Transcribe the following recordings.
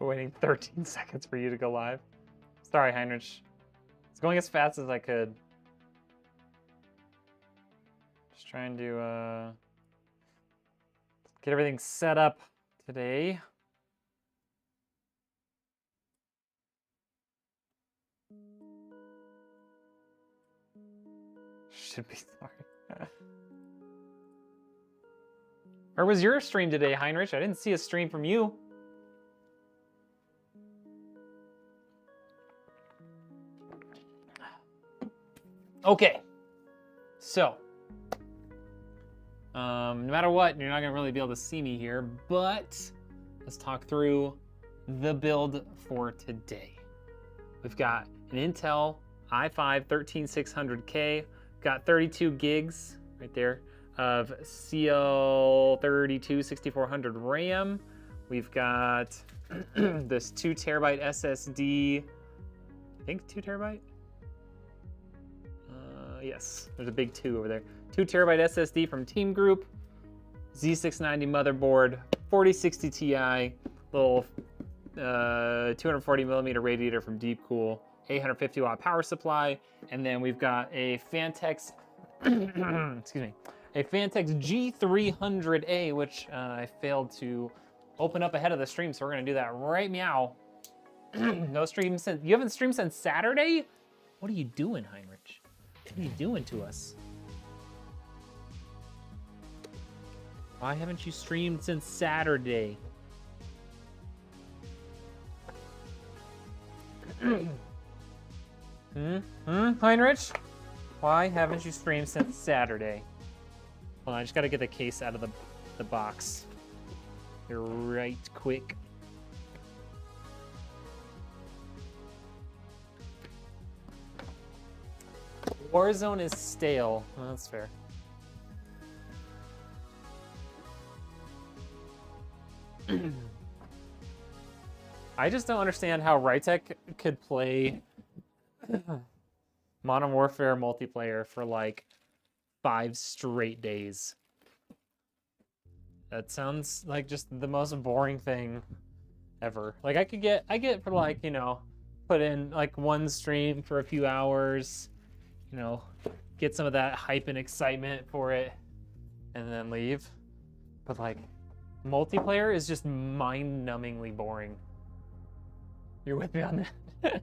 We're waiting 13 seconds for you to go live. Sorry, Heinrich. It's going as fast as I could. Just trying to get everything set up today. Should be sorry. Where was your stream today, Heinrich? I didn't see a stream from you. Okay, so no matter what, you're not gonna really be able to see me here, but let's talk through the build for today. We've got an Intel i5 13600K, got 32 gigs right there of CL32 6400 RAM. We've got this 2 terabyte SSD, I think 2 terabyte? Yes, there's a big 2 over there. 2 terabyte SSD from Teamgroup, Z690 motherboard, 4060 Ti, little 240 millimeter radiator from Deepcool, 850 watt power supply, and then we've got a Phanteks, excuse me, a Phanteks G300A, which I failed to open up ahead of the stream, so we're gonna do that right meow. No stream since, you haven't streamed since Saturday? What are you doing, Heinrich? What are you doing to us? Why haven't you streamed since Saturday? Heinrich? Why haven't you streamed since Saturday? Hold on, I just gotta get the case out of the box. Here right quick. Warzone is stale. Well, that's fair. I just don't understand how Rednek could play Modern Warfare multiplayer for like 5 straight days. That sounds like just the most boring thing ever. Like I get for like, you know, put in like one stream for a few hours, you know, get some of that hype and excitement for it, and then leave. But like, multiplayer is just mind-numbingly boring. You're with me on that?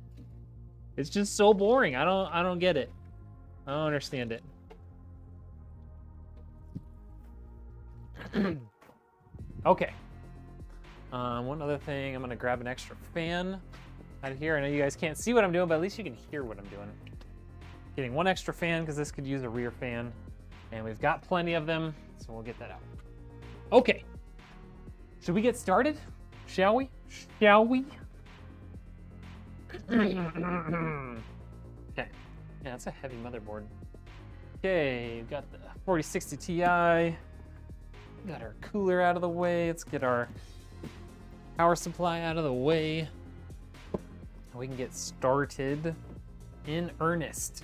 It's just so boring. I don't get it. I don't understand it. Okay. One other thing, I'm gonna grab an extra fan out of here. I know you guys can't see what I'm doing, but at least you can hear what I'm doing. Getting one extra fan because this could use a rear fan, and we've got plenty of them, so we'll get that out. Okay, should we get started? Shall we? Shall we? Okay, yeah, that's a heavy motherboard. Okay, we've got the 4060 Ti. Got our cooler out of the way. Let's get our power supply out of the way. We can get started in earnest.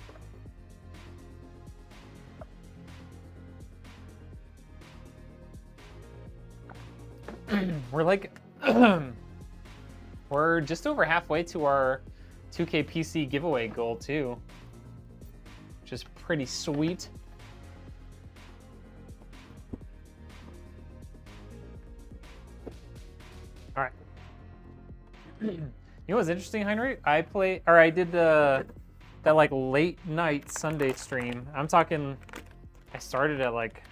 We're like, we're just over halfway to our 2K PC giveaway goal too, which is pretty sweet. All right. You know what's interesting, Heinrich? I did that like late night Sunday stream. I'm talking, I started at like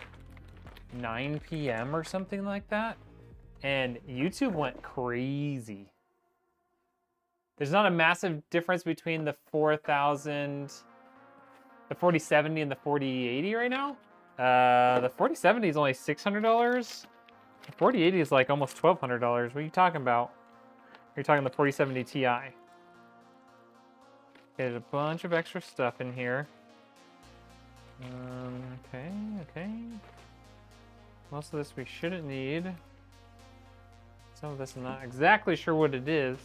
9 p.m. or something like that. And YouTube went crazy. There's not a massive difference between the 4070 and the 4080 right now. The 4070 is only $600. The 4080 is like almost $1,200. What are you talking about? You're talking the 4070 Ti. There's a bunch of extra stuff in here. Okay. Most of this we shouldn't need. Some of this I'm not exactly sure what it is.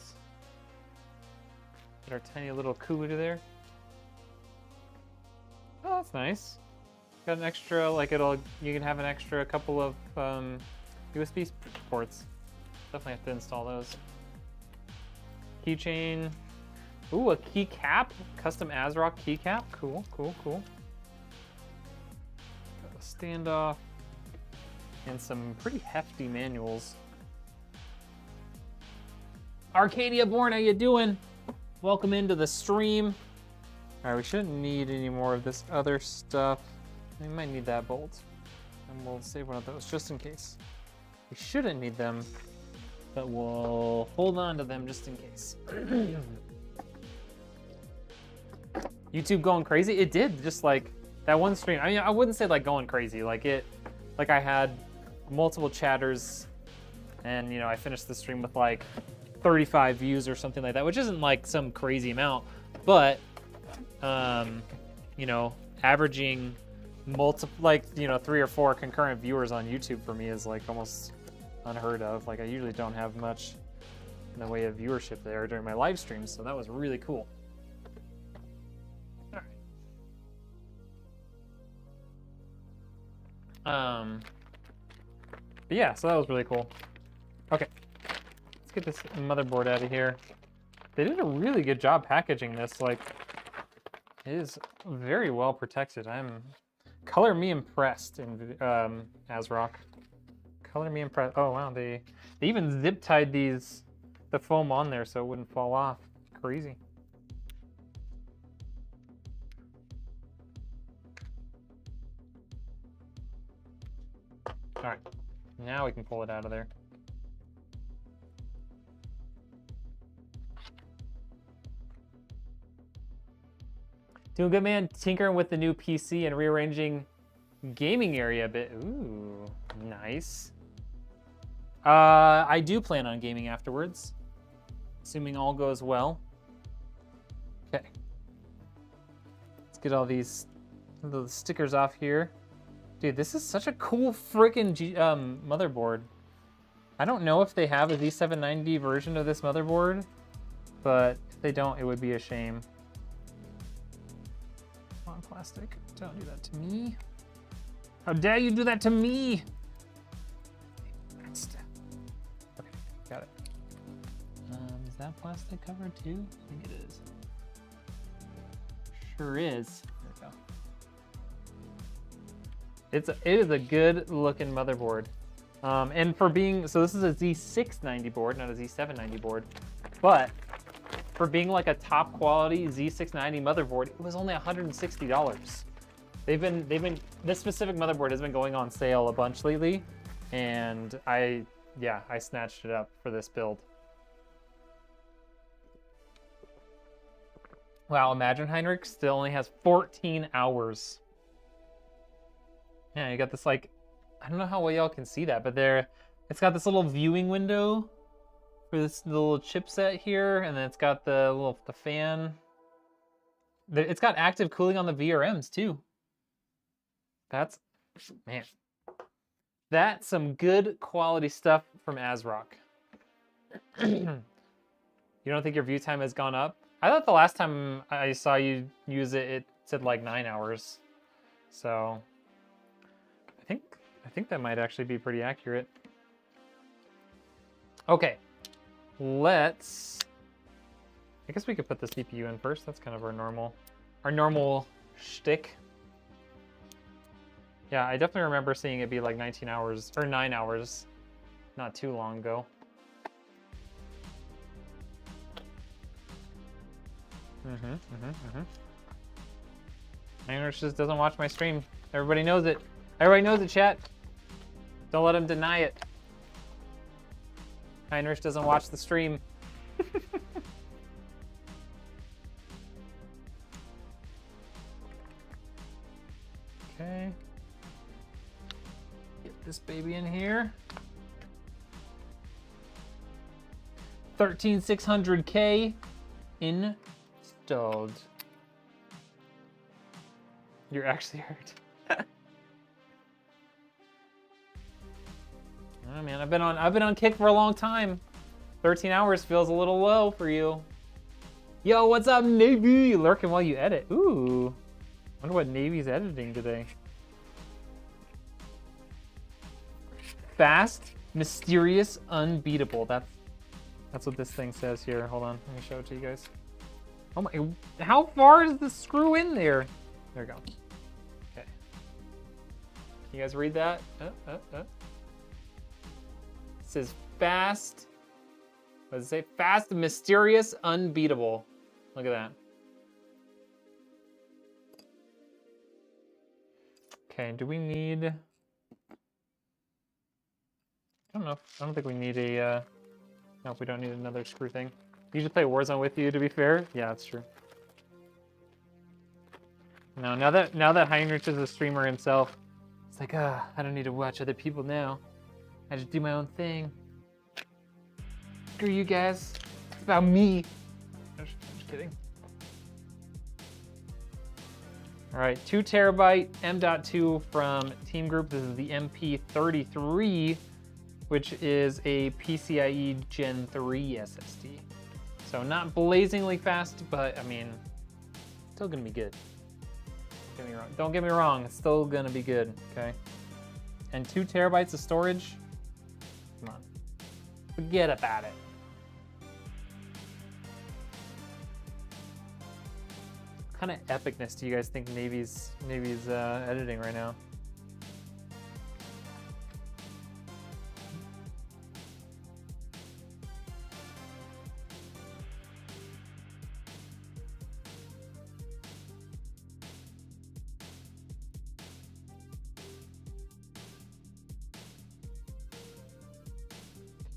Get our tiny little cooler there. Oh, that's nice. Got an extra, like you can have an extra couple of USB ports. Definitely have to install those. keychain. Ooh, a keycap, custom Asrock keycap. Cool, cool, cool. Got a standoff and some pretty hefty manuals. Arcadia Born, how you doing? Welcome into the stream. All right, we shouldn't need any more of this other stuff. We might need that bolt, and we'll save one of those just in case. We shouldn't need them, but we'll hold on to them just in case. YouTube going crazy? It did, just like that one stream. I mean, I wouldn't say like going crazy. Like I had multiple chatters, and you know, I finished the stream with like 35 views or something like that, which isn't like some crazy amount, but you know, averaging like, you know, 3 or 4 concurrent viewers on YouTube for me is like almost unheard of. Like I usually don't have much in the way of viewership there during my live streams, so that was really cool. But yeah, so that was really cool. Okay, let's get this motherboard out of here. They did a really good job packaging this. Like, it is very well protected. Color me impressed in Asrock. Color me impressed. Oh wow, they even zip tied the foam on there so it wouldn't fall off. Crazy. All right, now we can pull it out of there. Doing good, man. Tinkering with the new PC and rearranging gaming area a bit. Ooh, nice. I do plan on gaming afterwards, assuming all goes well. Okay. Let's get all these little stickers off here. Dude, this is such a cool freaking motherboard. I don't know if they have a Z790 version of this motherboard, but if they don't, it would be a shame. Come on, plastic. Don't do that to me. How dare you do that to me? Okay, got it. Is that plastic covered too? I think it is. Sure is. There we go. It is a good looking motherboard. And for being, so this is a Z690 board, not a Z790 board, but for being like a top quality Z690 motherboard, it was only $160. This specific motherboard has been going on sale a bunch lately, and I snatched it up for this build. Wow, imagine Heinrich still only has 14 hours. Yeah, you got this like, I don't know how well y'all can see that, but it's got this little viewing window for this little chipset here, and then it's got the fan. It's got active cooling on the VRMs too. That's some good quality stuff from Asrock. You don't think your view time has gone up? I thought the last time I saw you use it, it said like 9 hours. So I think that might actually be pretty accurate. Okay, I guess we could put the CPU in first. That's kind of our normal shtick. Yeah, I definitely remember seeing it be like 19 hours, or 9 hours, not too long ago. Heinrich just doesn't watch my stream. Everybody knows it. Everybody knows it, chat. Don't let him deny it. Heinrich doesn't watch the stream. Okay. Get this baby in here. 13600K installed. You're actually hurt. Oh man, I've been on kick for a long time. 13 hours feels a little low for you. Yo, what's up, Navy? Lurking while you edit. Ooh. Wonder what Navy's editing today. Fast, mysterious, unbeatable. That's what this thing says here. Hold on, let me show it to you guys. Oh my, how far is the screw in there? There we go. Okay. Can you guys read that? It says fast. What does it say? Fast, mysterious, unbeatable. Look at that. Okay, do we need... I don't know. I don't think we need a... Nope, we don't need another screw thing. You just play Warzone with you, to be fair. Yeah, that's true. No, now that Heinrich is a streamer himself, it's like, I don't need to watch other people now. I just do my own thing. Screw you guys. It's about me. I'm just kidding. All right, 2 terabyte M.2 from Teamgroup. This is the MP33, which is a PCIe Gen 3 SSD. So not blazingly fast, but I mean, still gonna be good. Don't get me wrong, it's still gonna be good, okay? And 2 terabytes of storage, come on, forget about it. What kind of epicness do you guys think Navy's editing right now?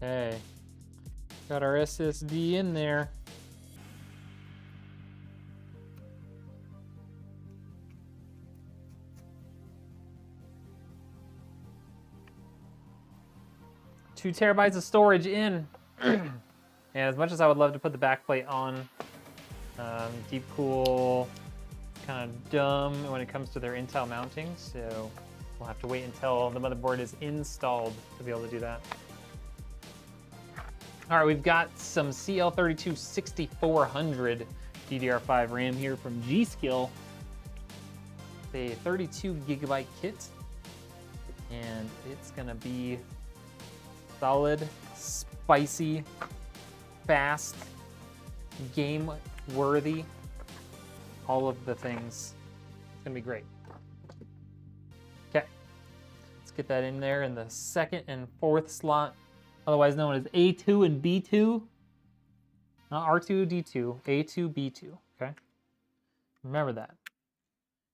Okay, got our SSD in there. Two terabytes of storage in. And as much as I would love to put the backplate on, Deepcool kind of dumb when it comes to their Intel mounting, so we'll have to wait until the motherboard is installed to be able to do that. All right, we've got some CL32 6400 DDR5 RAM here from Gskill. A 32 gigabyte kit, and it's gonna be solid, spicy, fast, game-worthy, all of the things. It's gonna be great. Okay, let's get that in there in the 2nd and 4th slot, otherwise known as A2 and B2. Not R2, D2, A2, B2, okay? Remember that.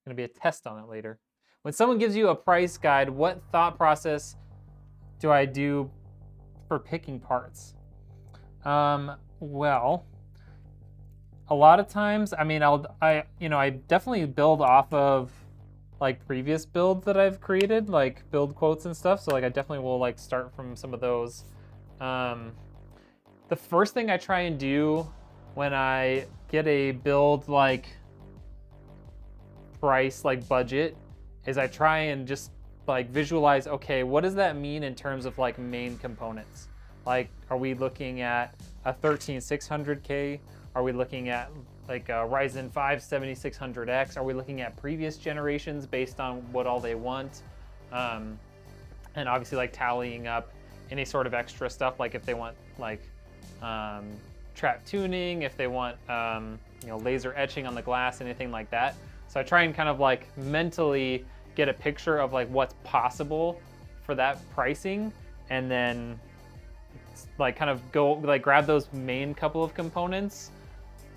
Gonna be a test on it later. When someone gives you a price guide, what thought process do I do for picking parts? Well, a lot of times, I mean, I definitely build off of like previous builds that I've created, like build quotes and stuff. So like I definitely will like start from some of those. The first thing I try and do when I get a build like price, like budget, is I try and just like visualize, okay, what does that mean in terms of like main components? Like, are we looking at a 13600K? Are we looking at like a Ryzen 5 7600X? Are we looking at previous generations based on what all they want? And obviously like tallying up any sort of extra stuff, like if they want like trap tuning, if they want laser etching on the glass, anything like that. So I try and kind of like mentally get a picture of like what's possible for that pricing, and then like kind of go like grab those main couple of components,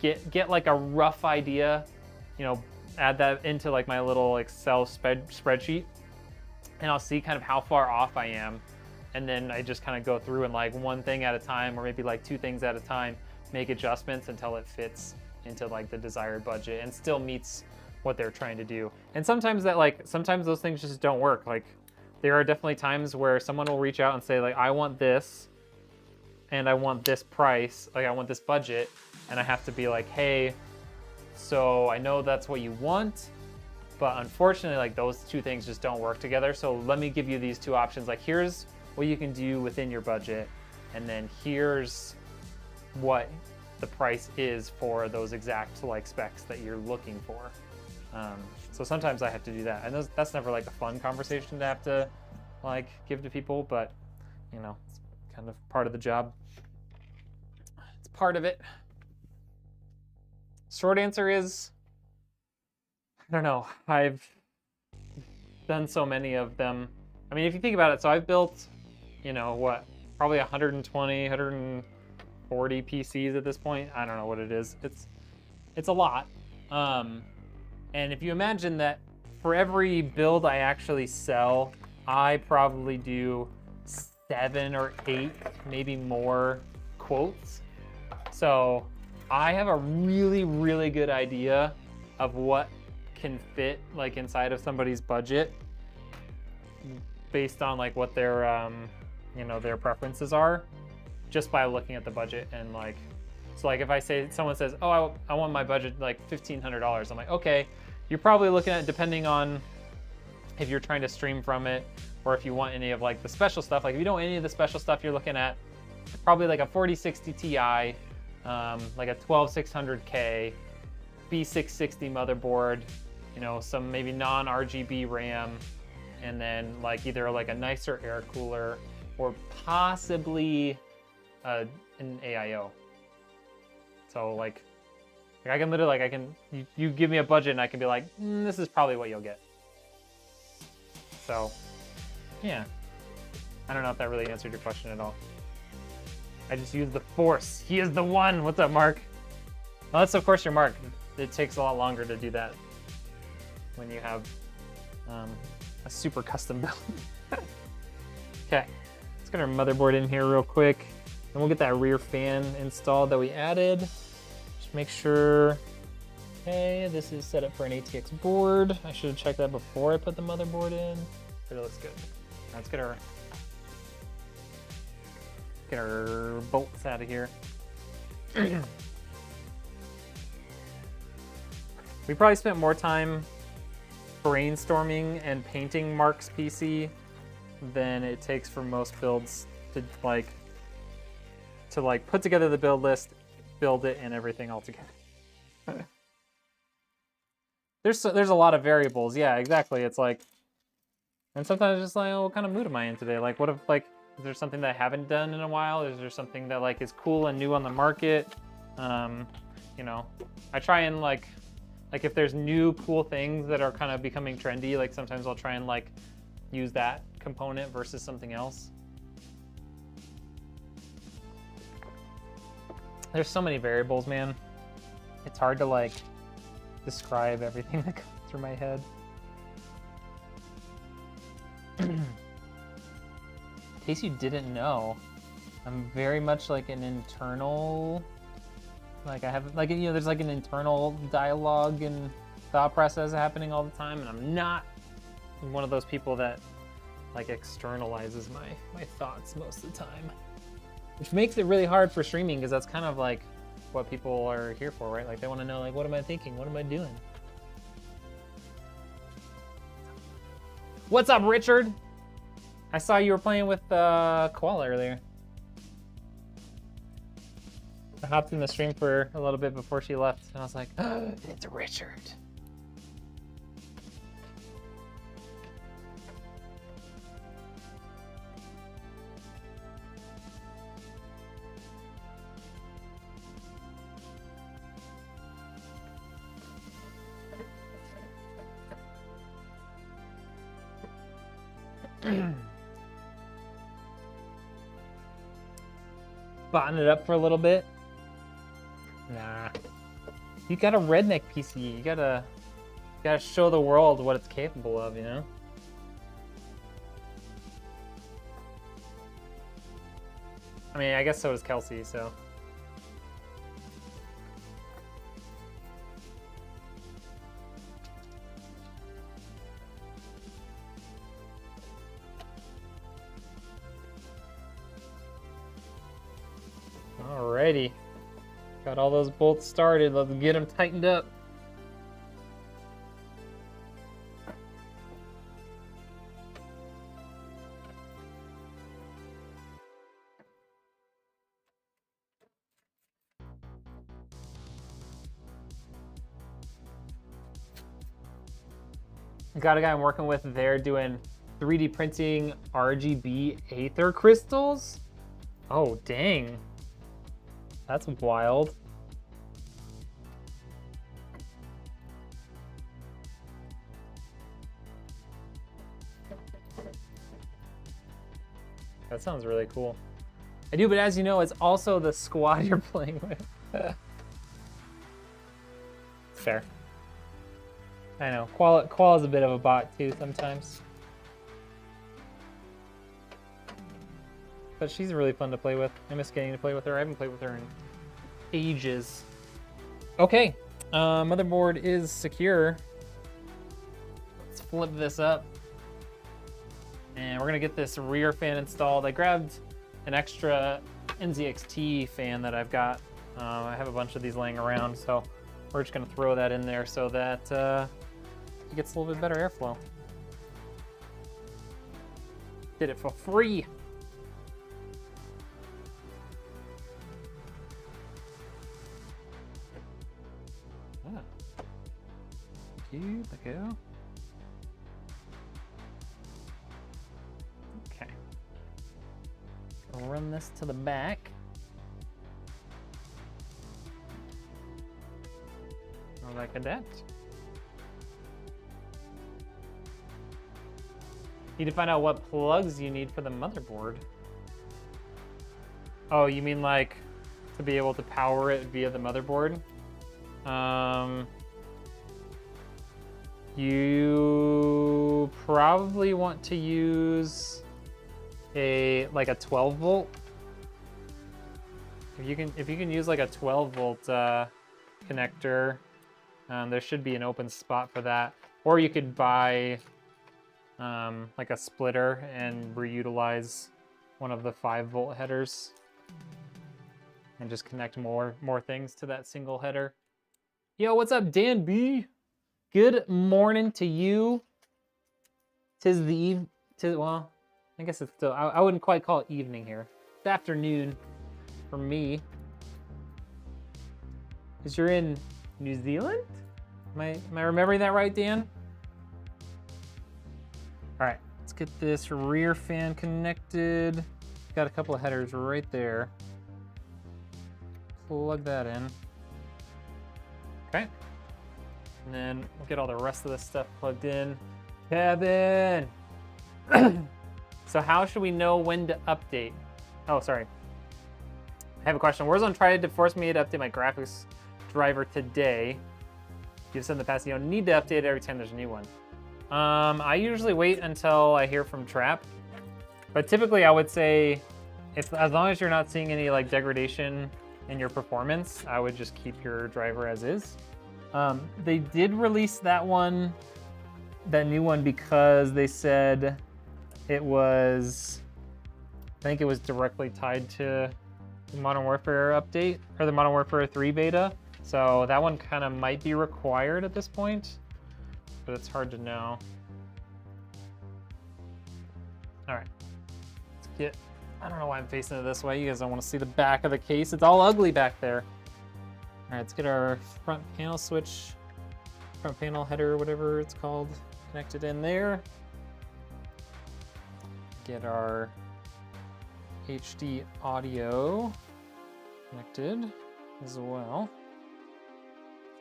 get like a rough idea, add that into like my little Excel spreadsheet, and I'll see kind of how far off I am. And then I just kind of go through and like one thing at a time, or maybe like 2 things at a time, make adjustments until it fits into like the desired budget and still meets what they're trying to do. And sometimes sometimes those things just don't work. Like there are definitely times where someone will reach out and say like, I want this and I want this price, like I want this budget, and I have to be like, hey, so I know that's what you want, but unfortunately like those 2 things just don't work together. So let me give you these 2 options. Like here's what you can do within your budget, and then here's what the price is for those exact like specs that you're looking for. So sometimes I have to do that, and that's never like a fun conversation to have to like give to people, but it's kind of part of the job. part of it. Short answer is, I don't know. I've done so many of them. I mean, if you think about it, so I've built, you know, what, probably 120, 140 PCs at this point. I don't know what it is. It's a lot. And if you imagine that for every build I actually sell, I probably do 7 or 8, maybe more quotes. So I have a really, really good idea of what can fit like inside of somebody's budget based on like what their you know, their preferences are, just by looking at the budget. And like, so like if I say, someone says, oh, I want my budget like $1,500, I'm like, okay, you're probably looking at, depending on if you're trying to stream from it or if you want any of like the special stuff. Like if you don't want any of the special stuff, you're looking at probably like a 4060 Ti, like a 12600K, B660 motherboard, you know, some maybe non-RGB RAM, and then like either like a nicer air cooler or possibly an AIO. So like I can literally, like you give me a budget and I can be like, this is probably what you'll get. So yeah, I don't know if that really answered your question at all. I just used the force. He is the one. What's up, Mark? Well, that's of course your Mark. It takes a lot longer to do that when you have a super custom build. Okay, let's get our motherboard in here real quick, and we'll get that rear fan installed that we added. Just make sure, okay, this is set up for an ATX board. I should have checked that before I put the motherboard in, but it looks good. Let's get our bolts out of here. We probably spent more time brainstorming and painting Mark's PC than it takes for most builds to put together the build list, build it, and everything all together. There's a lot of variables. Yeah, exactly. It's like, and sometimes it's just like, oh, what kind of mood am I in today? Like, what if, like, is there something that I haven't done in a while? Is there something that like is cool and new on the market? You know, I try and like if there's new cool things that are kind of becoming trendy, like sometimes I'll try and like use that component versus something else. There's so many variables, man. It's hard to like describe everything that goes through my head. In case you didn't know, I'm very much like an internal, like I have like, you know, there's like an internal dialogue and thought process happening all the time, and I'm not one of those people that like externalizes my thoughts most of the time, which makes it really hard for streaming, because that's kind of like what people are here for, right? Like they want to know, like, what am I thinking? What am I doing? What's up, Richard? I saw you were playing with Koala earlier. I hopped in the stream for a little bit before she left, and I was like, oh, it's Richard. Botting it up for a little bit. Nah. You got a Rednek PC. You gotta show the world what it's capable of, you know? I mean, I guess so does Kelsey, so. Alrighty. Got all those bolts started. Let's get them tightened up. Got a guy I'm working with there doing 3D printing RGB Aether crystals. Oh, dang. That's wild. That sounds really cool. I do, but as you know, it's also the squad you're playing with. Fair. I know. Qual is a bit of a bot too sometimes. But she's really fun to play with. I miss getting to play with her. I haven't played with her in ages. Okay. Motherboard is secure. Let's flip this up. And we're gonna get this rear fan installed. I grabbed an extra NZXT fan that I've got. I have a bunch of these laying around, so we're just gonna throw that in there so that it gets a little bit better airflow. Did it for free. Ah. Thank you, thank you. Okay. I'll run this to the back. Like that. Need to find out what plugs you need for the motherboard. Oh, you mean like to be able to power it via the motherboard? You probably want to use a 12 volt. If you can use like a 12 volt connector. There should be an open spot for that. Or you could buy like a splitter and reutilize one of the 5 volt headers and just connect more things to that single header. Yo, what's up, Dan B? Good morning to you. Well, I guess it's still, I wouldn't quite call it evening here. It's afternoon for me. Because you're in New Zealand? Am I remembering that right, Dan? All right, let's get this rear fan connected. Got a couple of headers right there. Plug that in. Okay. And then we'll get all the rest of this stuff plugged in. Kevin! So how should we know when to update? Oh, sorry. I have a question. Warzone tried to force me to update my graphics driver today. You've said in the past you don't need to update it every time there's a new one. I usually wait until I hear from Trap, but typically I would say, as long as you're not seeing any like degradation in your performance, I would just keep your driver as is. They did release that new one because they said it was, I think it was directly tied to the Modern Warfare update or the Modern Warfare 3 beta. So that one kind of might be required at this point, but it's hard to know. All right, let's get, I don't know why I'm facing it this way. You guys don't want to see the back of the case. It's all ugly back there. All right, let's get our front panel switch, front panel header, whatever it's called, connected in there. Get our HD audio connected as well.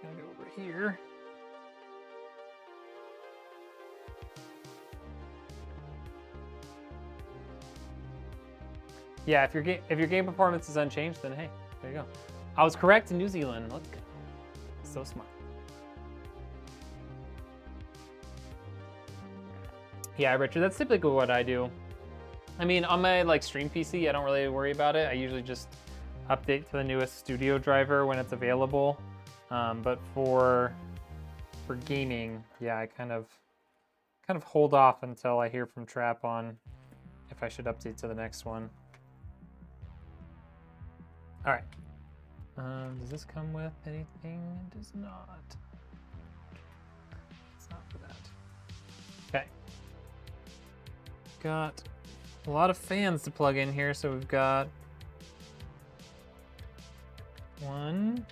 Gonna go over here. Yeah, if your game performance is unchanged, then hey, there you go. I was correct in New Zealand. Look, so smart. Yeah, Richard, that's typically what I do. I mean, on my like stream PC, I don't really worry about it. I usually just update to the newest studio driver when it's available. But for gaming, yeah, I kind of hold off until I hear from Trap on if I should update to the next one. All right. Does this come with anything? It does not. It's not for that. Okay. Got a lot of fans to plug in here, so we've got one.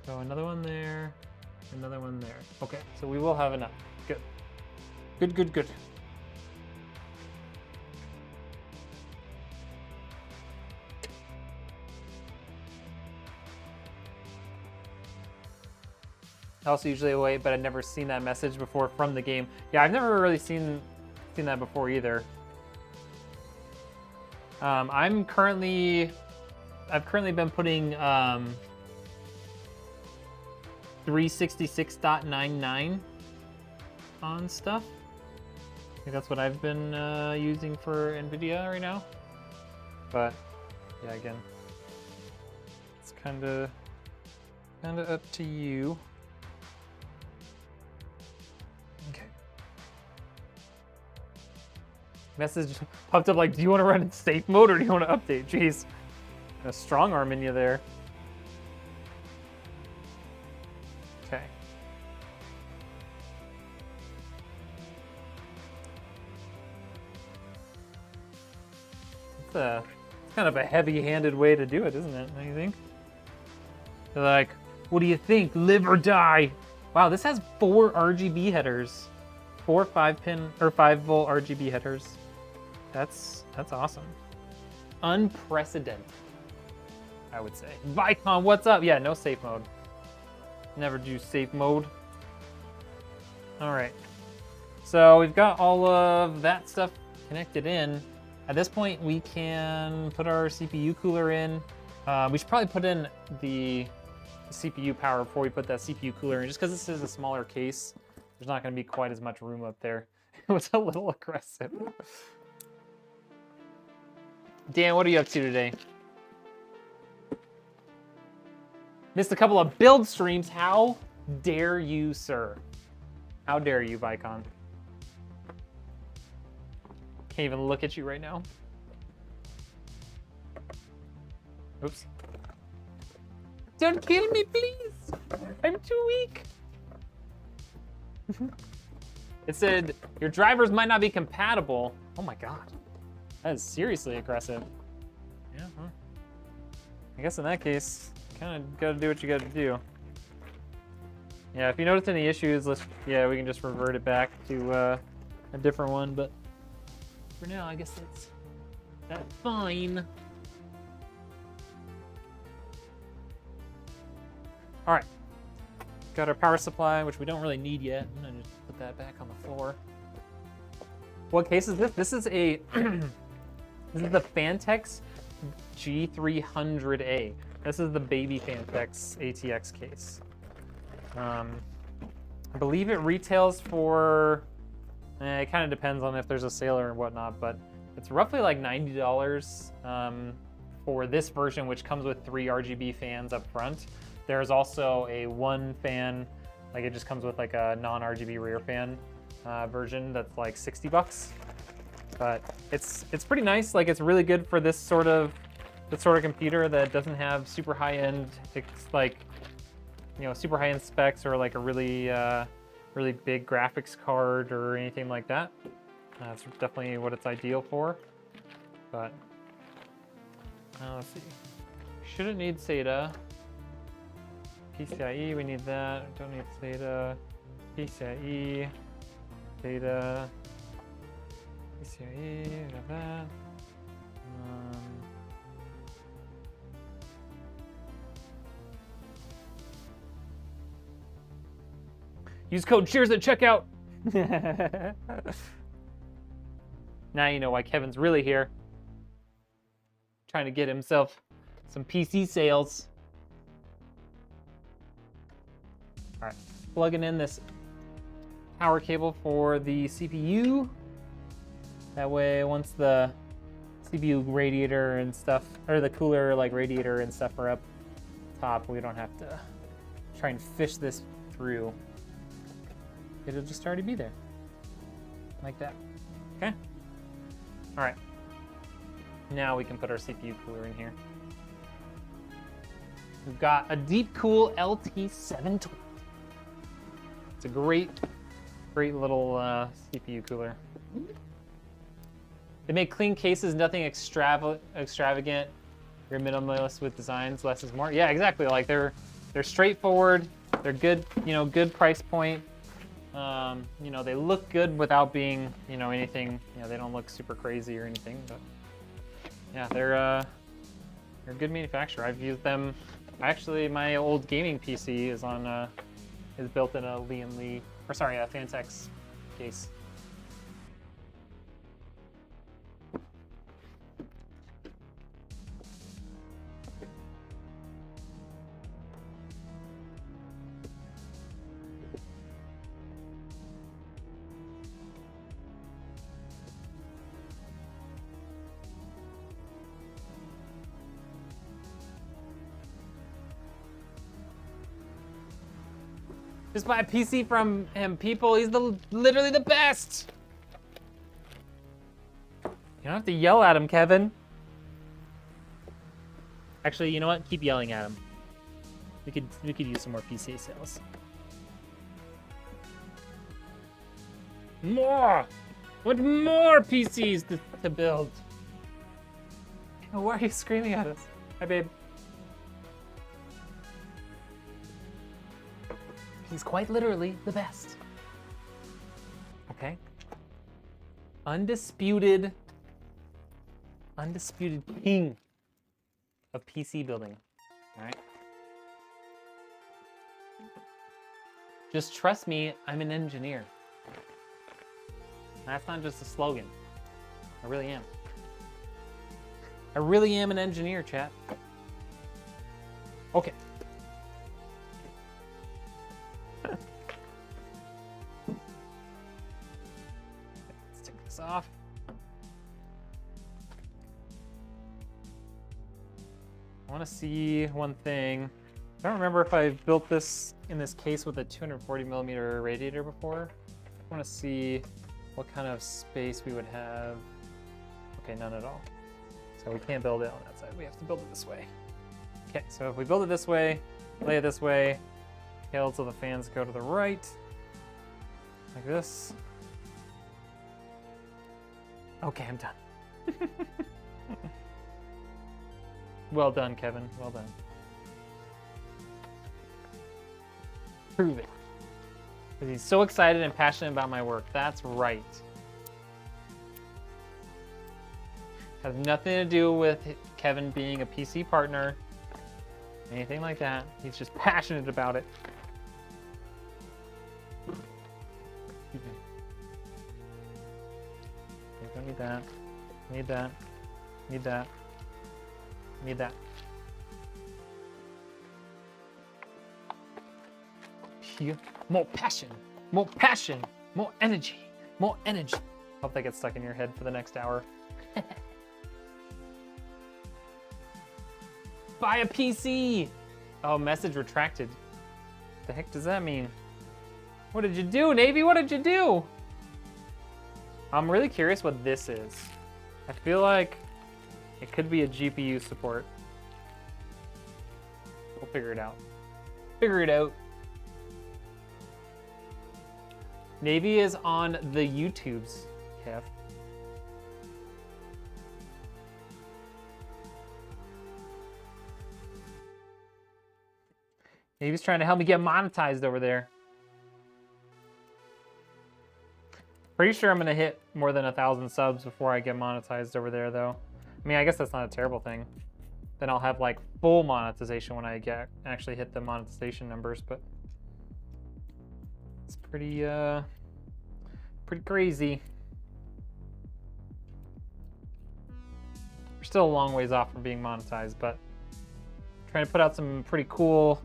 So another one there, another one there. Okay, so we will have enough. Good. Good, good, good. I also usually wait, but I've never seen that message before from the game. Yeah, I've never really seen that before either. I've currently been putting 366.99 on stuff. I think that's what I've been using for NVIDIA right now. But yeah, again, it's kind of up to you. Okay. Message popped up like, do you want to run in safe mode or do you want to update? Jeez, a strong arm in you there. Okay. It's kind of a heavy-handed way to do it, isn't it? Don't you think? They're like, what do you think? Live or die? Wow, this has 4 RGB headers, 4 5-pin or 5-volt RGB headers. That's awesome. Unprecedented, I would say. Vicon, what's up? Yeah, no safe mode. Never do safe mode. All right. So we've got all of that stuff connected in. At this point, we can put our CPU cooler in. We should probably put in the CPU power before we put that CPU cooler in, just because this is a smaller case. There's not going to be quite as much room up there. It was a little aggressive. Dan, what are you up to today? Missed a couple of build streams. How dare you, sir? How dare you, Vicon? Can't even look at you right now. Oops. Don't kill me, please. I'm too weak. It said, your drivers might not be compatible. Oh my God. That is seriously aggressive. Yeah, huh. I guess in that case, kind of gotta do what you gotta do. Yeah, if you notice any issues, we can just revert it back to a different one, but for now, I guess that's fine. All right, got our power supply, which we don't really need yet. I'm gonna just put that back on the floor. What case is this? This is a this is the Phanteks G300A. This is the baby Phanteks ATX case. I believe it retails for, it kind of depends on if there's a sale or whatnot, but it's roughly like $90 for this version, which comes with 3 RGB fans up front. There's also a 1 fan, like it just comes with like a non-RGB rear fan version that's like $60. But it's pretty nice. Like it's really good for this sort of computer that doesn't have super high-end, like, you know, super high-end specs or like a really really big graphics card or anything like that. That's definitely what it's ideal for. But let's see. Shouldn't need SATA. PCIe, we need that. Don't need SATA. PCIe, SATA, PCIe, we have that. Use code CHEERS at checkout. Now you know why Kevin's really here. Trying to get himself some PC sales. All right, plugging in this power cable for the CPU. That way, once the CPU radiator and stuff, or the cooler like radiator and stuff are up top, we don't have to try and fish this through. It'll just already be there, like that. Okay. All right. Now we can put our CPU cooler in here. We've got a Deepcool LT520. It's a great little CPU cooler. They make clean cases, nothing extravagant. You're minimalist with designs, less is more. Yeah, exactly. Like they're straightforward. They're good, you know, good price point. You know, they look good without being, you know, anything. You know, they don't look super crazy or anything. But yeah, they're a good manufacturer. I've used them. Actually, my old gaming PC is on is built in a a Phanteks case. Just buy a PC from him, people. He's literally the best. You don't have to yell at him, Kevin. Actually, you know what? Keep yelling at him. We could use some more PC sales. More! What more PCs to build? Oh, why are you screaming at us? Hi, babe. He's quite literally the best. Okay? Undisputed king of PC building. All right? Just trust me, I'm an engineer. That's not just a slogan. I really am. I really am an engineer, chat. Okay. Let's take this off. I want to see one thing. I don't remember if I built this in this case with a 240mm radiator before. I want to see what kind of space we would have. Okay, none at all. So we can't build it on that side. We have to build it this way. Okay, so if we build it this way, lay it this way, tail so the fans go to the right, like this. Okay, I'm done. Well done, Kevin. Well done. Prove it. Because he's so excited and passionate about my work. That's right. Has nothing to do with Kevin being a PC partner, anything like that. He's just passionate about it. I need that. Need that. Need that. Need that. More passion, more passion, more energy, more energy. Hope that gets stuck in your head for the next hour. Buy a PC! Oh, message retracted. The heck does that mean? What did you do, Navy? What did you do? I'm really curious what this is. I feel like it could be a GPU support. We'll figure it out. Figure it out. Navy is on the YouTubes, Kev. Navy's trying to help me get monetized over there. Pretty sure I'm gonna hit more than 1,000 subs before I get monetized over there, though. I mean, I guess that's not a terrible thing. Then I'll have like full monetization when I actually hit the monetization numbers, but it's pretty crazy. We're still a long ways off from being monetized, but trying to put out some pretty cool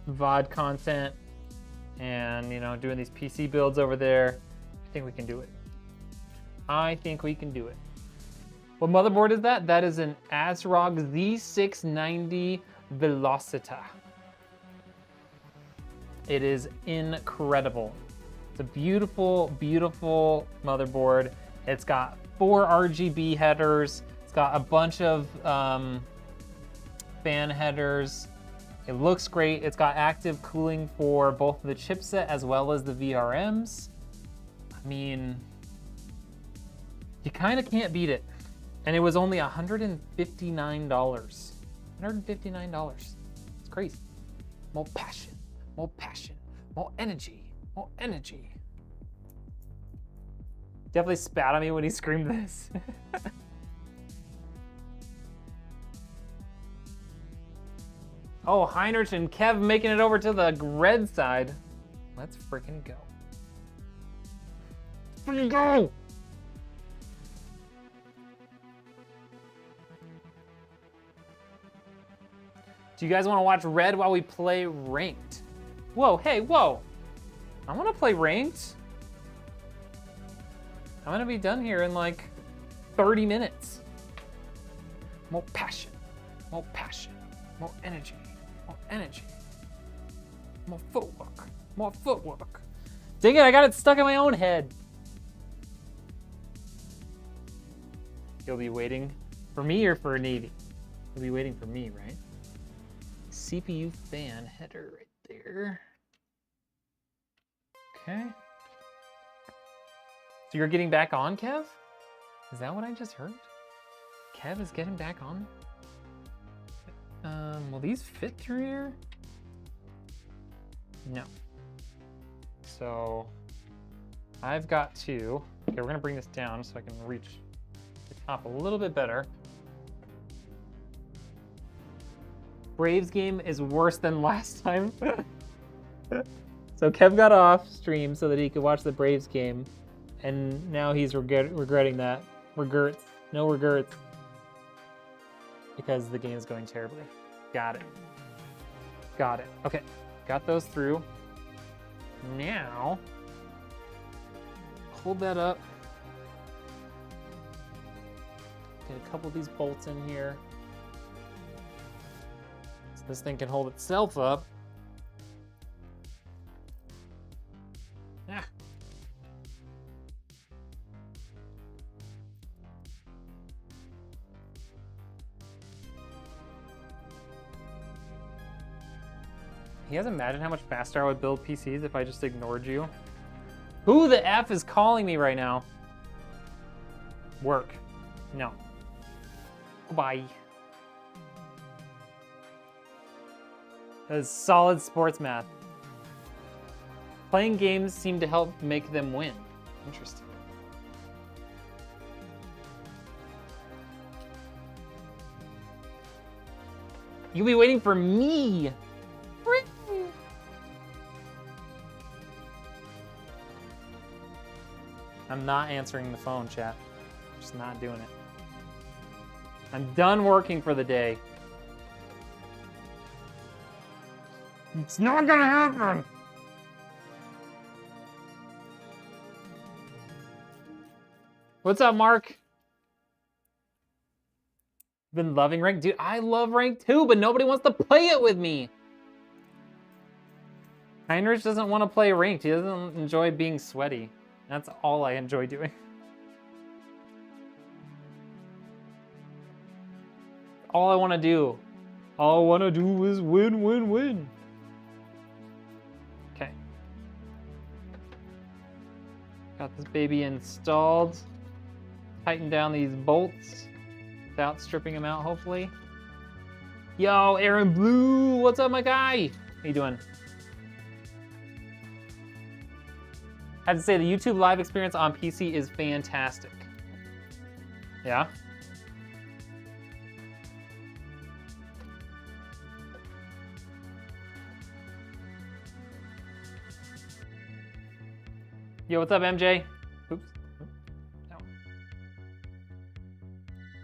VOD content and, you know, doing these PC builds over there. I think we can do it. I think we can do it. What motherboard is that? That is an Asrock Z690 Velocita. It is incredible. It's a beautiful, beautiful motherboard. It's got 4 RGB headers. It's got a bunch of fan headers. It looks great. It's got active cooling for both the chipset as well as the VRMs. I mean, you kind of can't beat it. And it was only $159. $159. It's crazy. More passion, more energy, more energy. Definitely spat on me when he screamed this. Oh, Heinrich and Kev making it over to the red side. Let's freaking go. Freaking go! Do you guys want to watch red while we play ranked? Whoa, hey, whoa. I want to play ranked. I'm gonna be done here in like 30 minutes. More passion, more passion, more energy, more energy. More footwork, more footwork. Dang it, I got it stuck in my own head. You'll be waiting for me or for Navy? You'll be waiting for me, right? CPU fan header right there. Okay. So you're getting back on, Kev? Is that what I just heard? Kev is getting back on? Will these fit through here? No. So I've got to, okay, we're gonna bring this down so I can reach the top a little bit better. Braves game is worse than last time. So Kev got off stream so that he could watch the Braves game, and now he's regretting that. Regrets, no regrets. Because the game is going terribly. Got it. Got it. Okay, got those through. Now, hold that up. Get a couple of these bolts in here. So this thing can hold itself up. Ah. You guys imagine how much faster I would build PCs if I just ignored you? Who the F is calling me right now? Work. No. Bye. That is solid sports math. Playing games seem to help make them win. Interesting. You'll be waiting for me. I'm not answering the phone, chat. I'm just not doing it. I'm done working for the day. It's not gonna happen. What's up, Mark? Been loving ranked? Dude, I love ranked too, but nobody wants to play it with me. Heinrich doesn't want to play ranked. He doesn't enjoy being sweaty. That's all I enjoy doing. All I want to do. All I want to do is win, win, win. Okay. Got this baby installed. Tighten down these bolts without stripping them out, hopefully. Yo, Aaron Blue, what's up, my guy? How you doing? I have to say, the YouTube live experience on PC is fantastic. Yeah? Yo, what's up, MJ? Oops. No.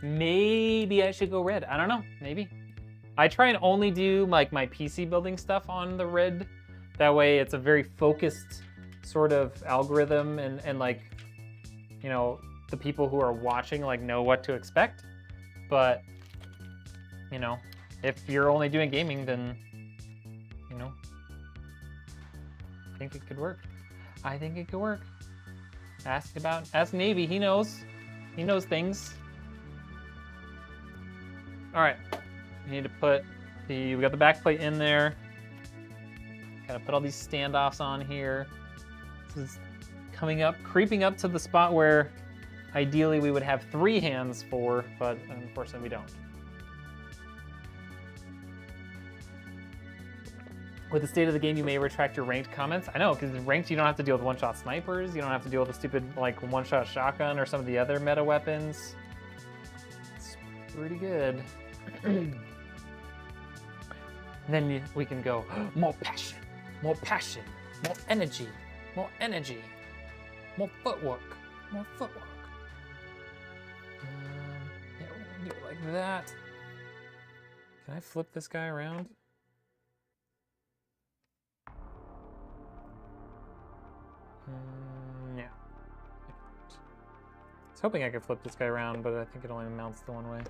Maybe I should go red. I don't know. Maybe. I try and only do like my PC building stuff on the red. That way it's a very focused sort of algorithm and like, you know, the people who are watching like know what to expect. But, you know, if you're only doing gaming, then, you know, I think it could work. I think it could work. Ask Navy, he knows. He knows things. All right, we need to put we got the back plate in there. Gotta put all these standoffs on here. This is coming up, creeping up to the spot where ideally we would have 3 hands for, but unfortunately we don't. With the state of the game, you may retract your ranked comments. I know, because ranked, you don't have to deal with one-shot snipers. You don't have to deal with a stupid, like, one-shot shotgun or some of the other meta weapons. It's pretty good. And then we can go, more passion, more energy, more energy, more footwork, more footwork. Yeah, we're gonna do it like that. Can I flip this guy around? Yeah. I was hoping I could flip this guy around, but I think it only mounts the one way.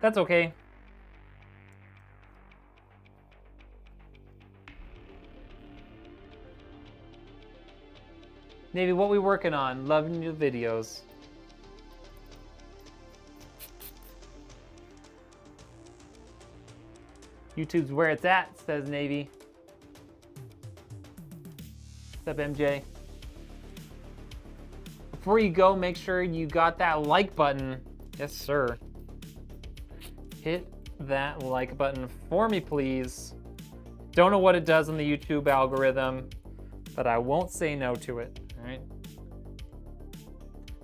That's okay. Navy, what we working on? Loving your videos. YouTube's where it's at, says Navy. What's up, MJ? Before you go, make sure you got that like button. Yes, sir. Hit that like button for me, please. Don't know what it does on the YouTube algorithm, but I won't say no to it, all right?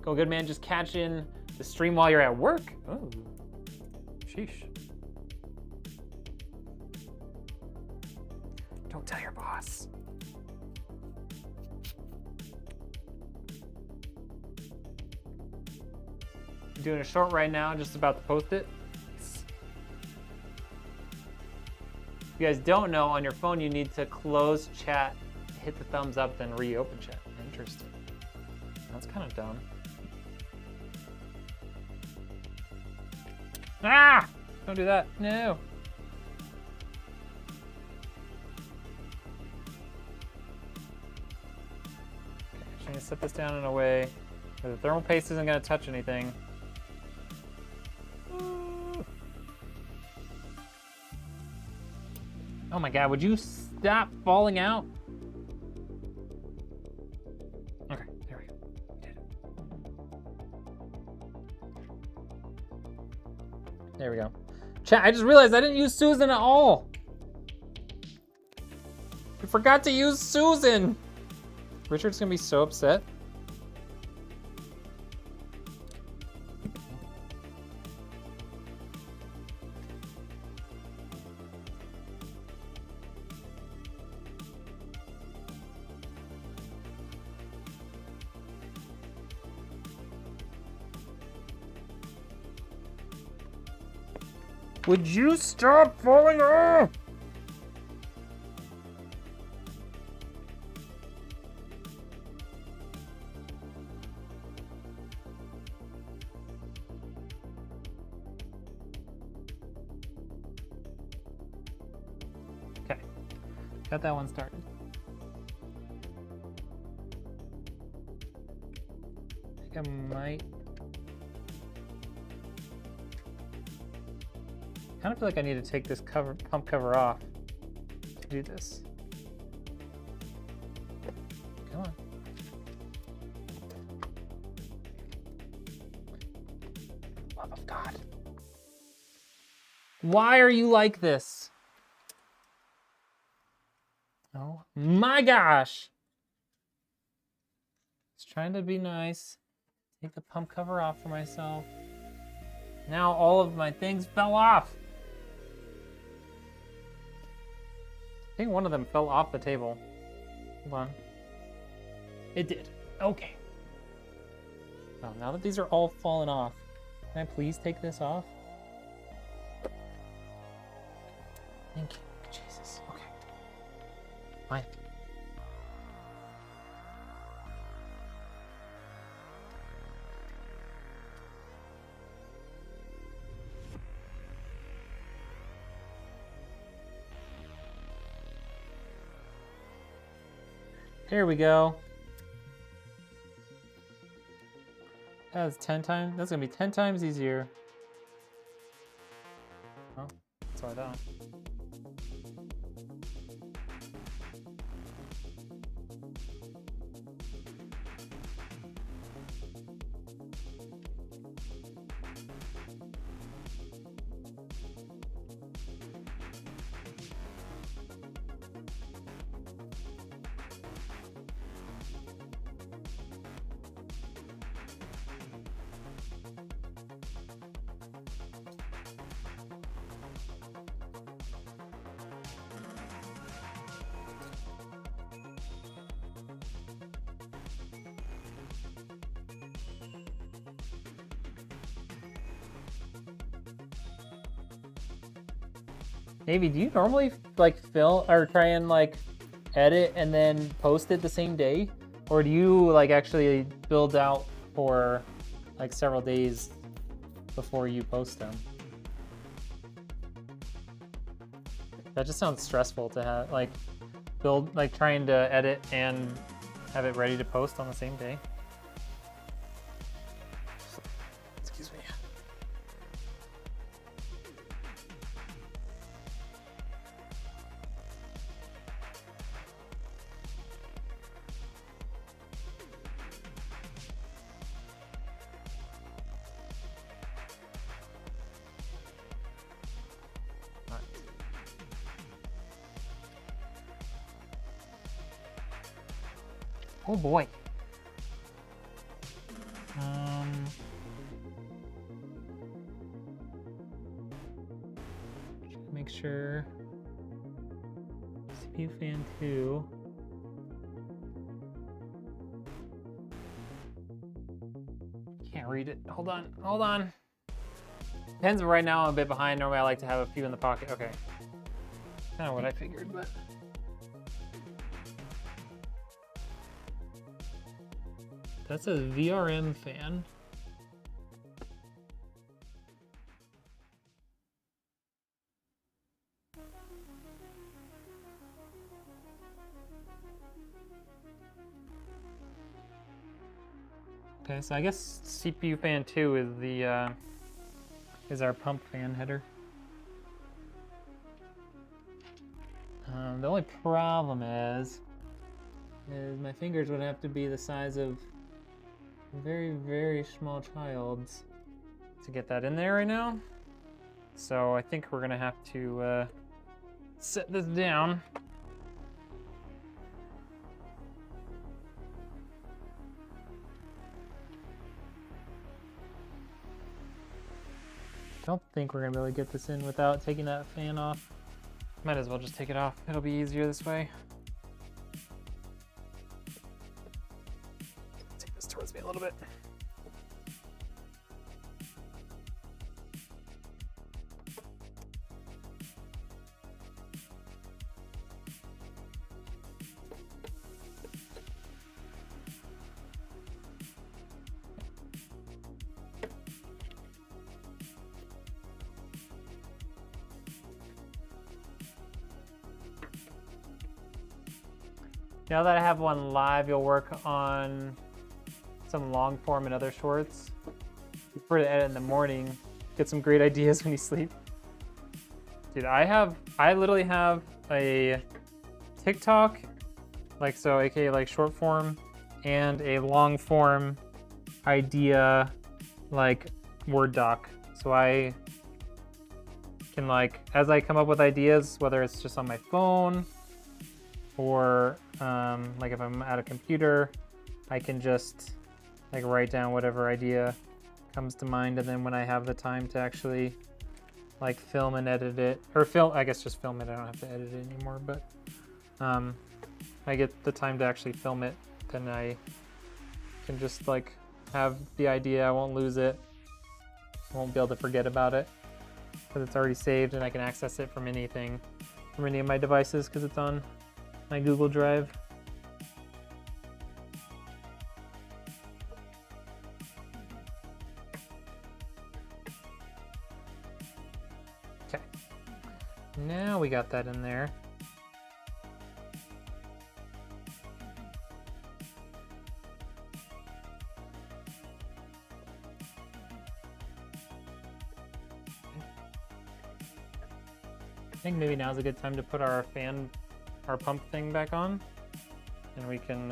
Go good, man, just catch in the stream while you're at work. Oh, sheesh. Don't tell your boss. I'm doing a short right now, just about to post it. If you guys don't know, on your phone you need to close chat, hit the thumbs up, then reopen chat. Interesting. That's kind of dumb. Ah! Don't do that. No. Okay, I'm going to set this down in a way where the thermal paste isn't going to touch anything. Oh my god, would you stop falling out? Okay, there we go. Did it. There we go. Chat, I just realized I didn't use Susan at all. I forgot to use Susan. Richard's gonna be so upset. Would you stop falling off? Okay, got that one started. I think I might. I kind of feel like I need to take this pump cover off to do this. Come on. Love of God. Why are you like this? Oh my gosh. Just trying to be nice. Take the pump cover off for myself. Now all of my things fell off. I think one of them fell off the table. Hold on. It did. Okay. Well, now that these are all fallen off, can I please take this off? Thank you. Jesus. Okay. Fine. There we go. That's 10 times. That's gonna be 10 times easier. Oh, that's what I thought. Navy, do you normally like film or try and like edit and then post it the same day? Or do you like actually build out for like several days before you post them? That just sounds stressful to have like build, like trying to edit and have it ready to post on the same day. Excuse me. Oh boy. Make sure CPU fan 2. Can't read it. Hold on, hold on. Depends, right now I'm a bit behind. Normally I like to have a few in the pocket. Okay. Kind of what I figured, but. That's a VRM fan. Okay, so I guess CPU fan 2 is the is our pump fan header. The only problem is my fingers would have to be the size of a very, very small child's to get that in there right now. So I think we're gonna have to set this down. Don't think we're gonna be able to get this in without taking that fan off. Might as well just take it off. It'll be easier this way. Take this towards me a little bit. Now that I have one live, you'll work on some long form and other shorts. You prefer to edit in the morning, get some great ideas when you sleep. Dude, I literally have a TikTok, like so, aka like short form, and a long form idea, like Word doc. So I can like, as I come up with ideas, whether it's just on my phone, or like if I'm at a computer, I can just like write down whatever idea comes to mind, and then when I have the time to actually like film and edit it, or film, I guess just film it, I don't have to edit it anymore, but I get the time to actually film it, then I can just like have the idea, I won't lose it, I won't be able to forget about it, because it's already saved and I can access it from anything, from any of my devices, because it's on my Google Drive. Okay, now we got that in there. I think maybe now's a good time to put our pump thing back on, and we can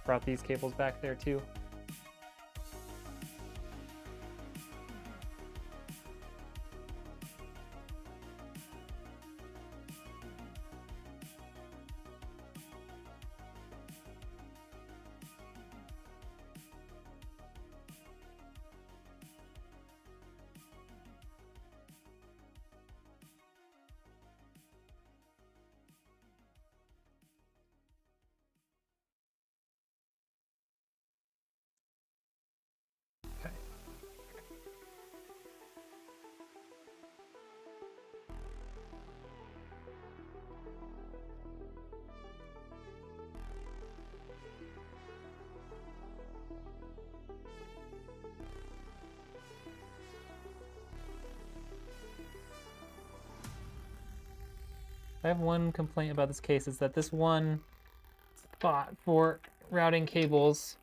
route these cables back there too. I have one complaint about this case, is that this one spot for routing cables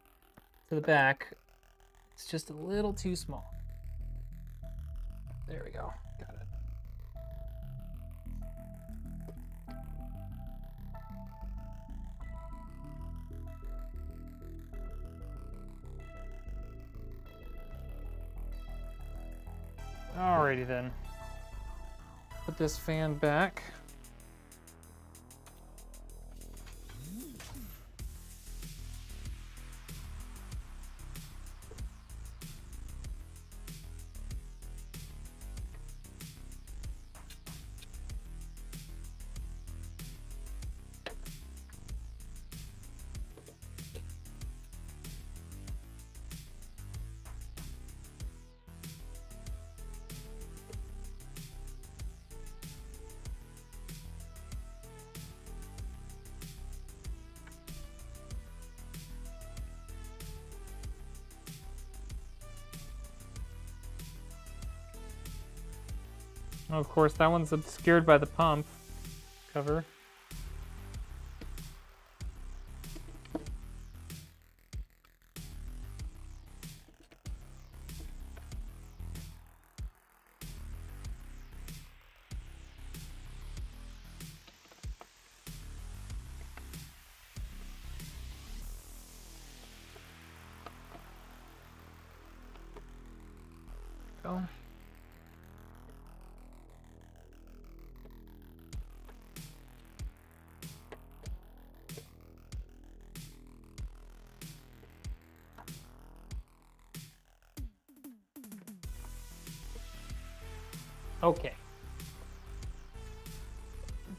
to the back is just a little too small. There we go. Got it. Alrighty then. Put this fan back. Of course, that one's obscured by the pump cover. Go. Okay.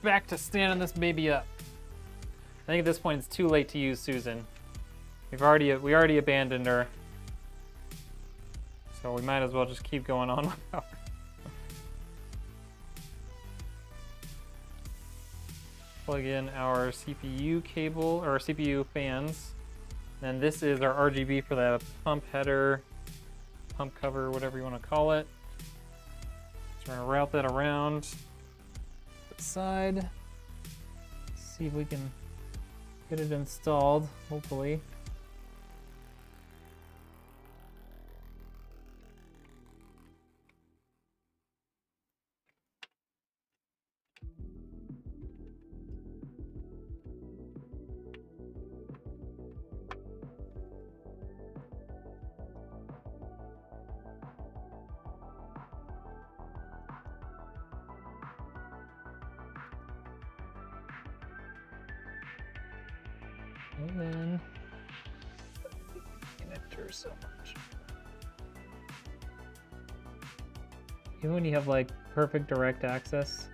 Back to standing this baby up. I think at this point it's too late to use Susan. We already abandoned her. So we might as well just keep going on without her. Plug in our CPU cable, or CPU fans. And this is our RGB for the pump header, pump cover, whatever you want to call it. So we're gonna route that around the side. See if we can get it installed, hopefully. And then connector so much. Even when you have like perfect direct access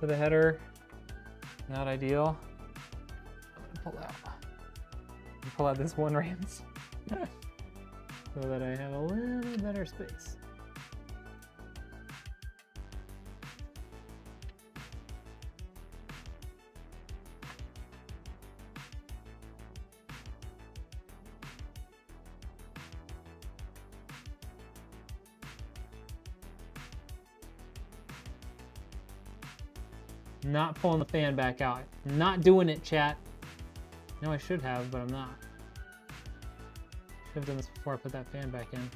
to the header, not ideal. I'm gonna pull out this one range so that I have a little better space. Not pulling the fan back out. Not doing it, chat. No, I should have, but I'm not. Should have done this before I put that fan back in.